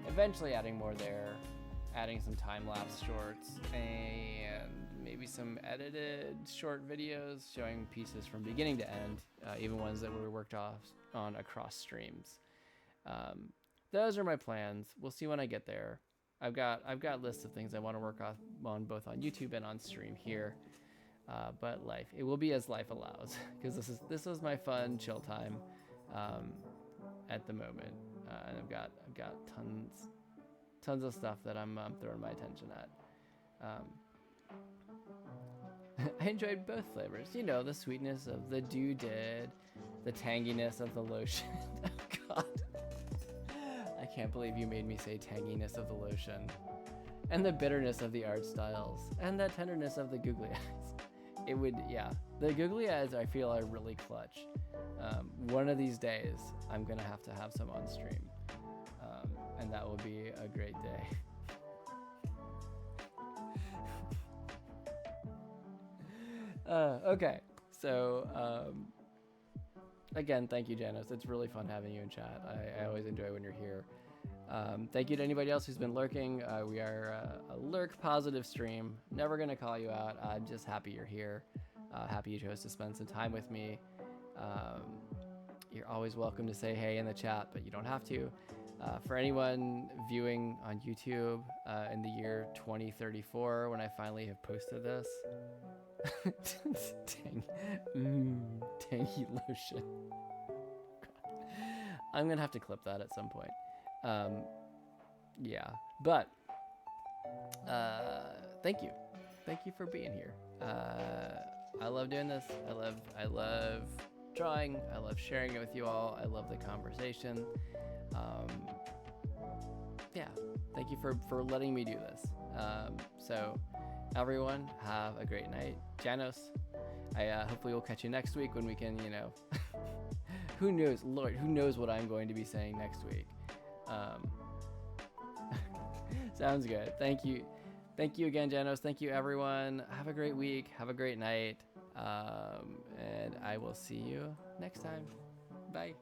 A: eventually adding more there, adding some time-lapse shorts, and maybe some edited short videos showing pieces from beginning to end, even ones that were worked on across streams. Those are my plans. We'll see when I get there. I've got lists of things I want to work on both on YouTube and on stream here. But it will be as life allows, because this was my fun chill time at the moment, and I've got tons of stuff that I'm throwing my attention at. I enjoyed both flavors. You know, the sweetness of the doodad, the tanginess of the lotion. Oh God, I can't believe you made me say tanginess of the lotion, and the bitterness of the art styles, and the tenderness of the googly eyes. It would, yeah. The googly eyes, I feel, are really clutch. One of these days, I'm gonna have to have some on stream, and that will be a great day. Okay, so again, thank you, Janice. It's really fun having you in chat. I always enjoy when you're here. Thank you to anybody else who's been lurking. We are a lurk positive stream. Never gonna call you out. I'm just happy you're here. Happy you chose to spend some time with me. You're always welcome to say hey in the chat, but you don't have to. For anyone viewing on YouTube in the year 2034, when I finally have posted this, tangy lotion. God. I'm gonna have to clip that at some point. Yeah, but thank you for being here. I love doing this. I love drawing. I love sharing it with you all. I love the conversation. Yeah, thank you for letting me do this. So everyone, have a great night. Janos, I hopefully will catch you next week when we can, you know, who knows, Lord, who knows what I'm going to be saying next week. Sounds good. Thank you again, Janos. Thank you, everyone. Have a great week. Have a great night. And I will see you next time. Bye.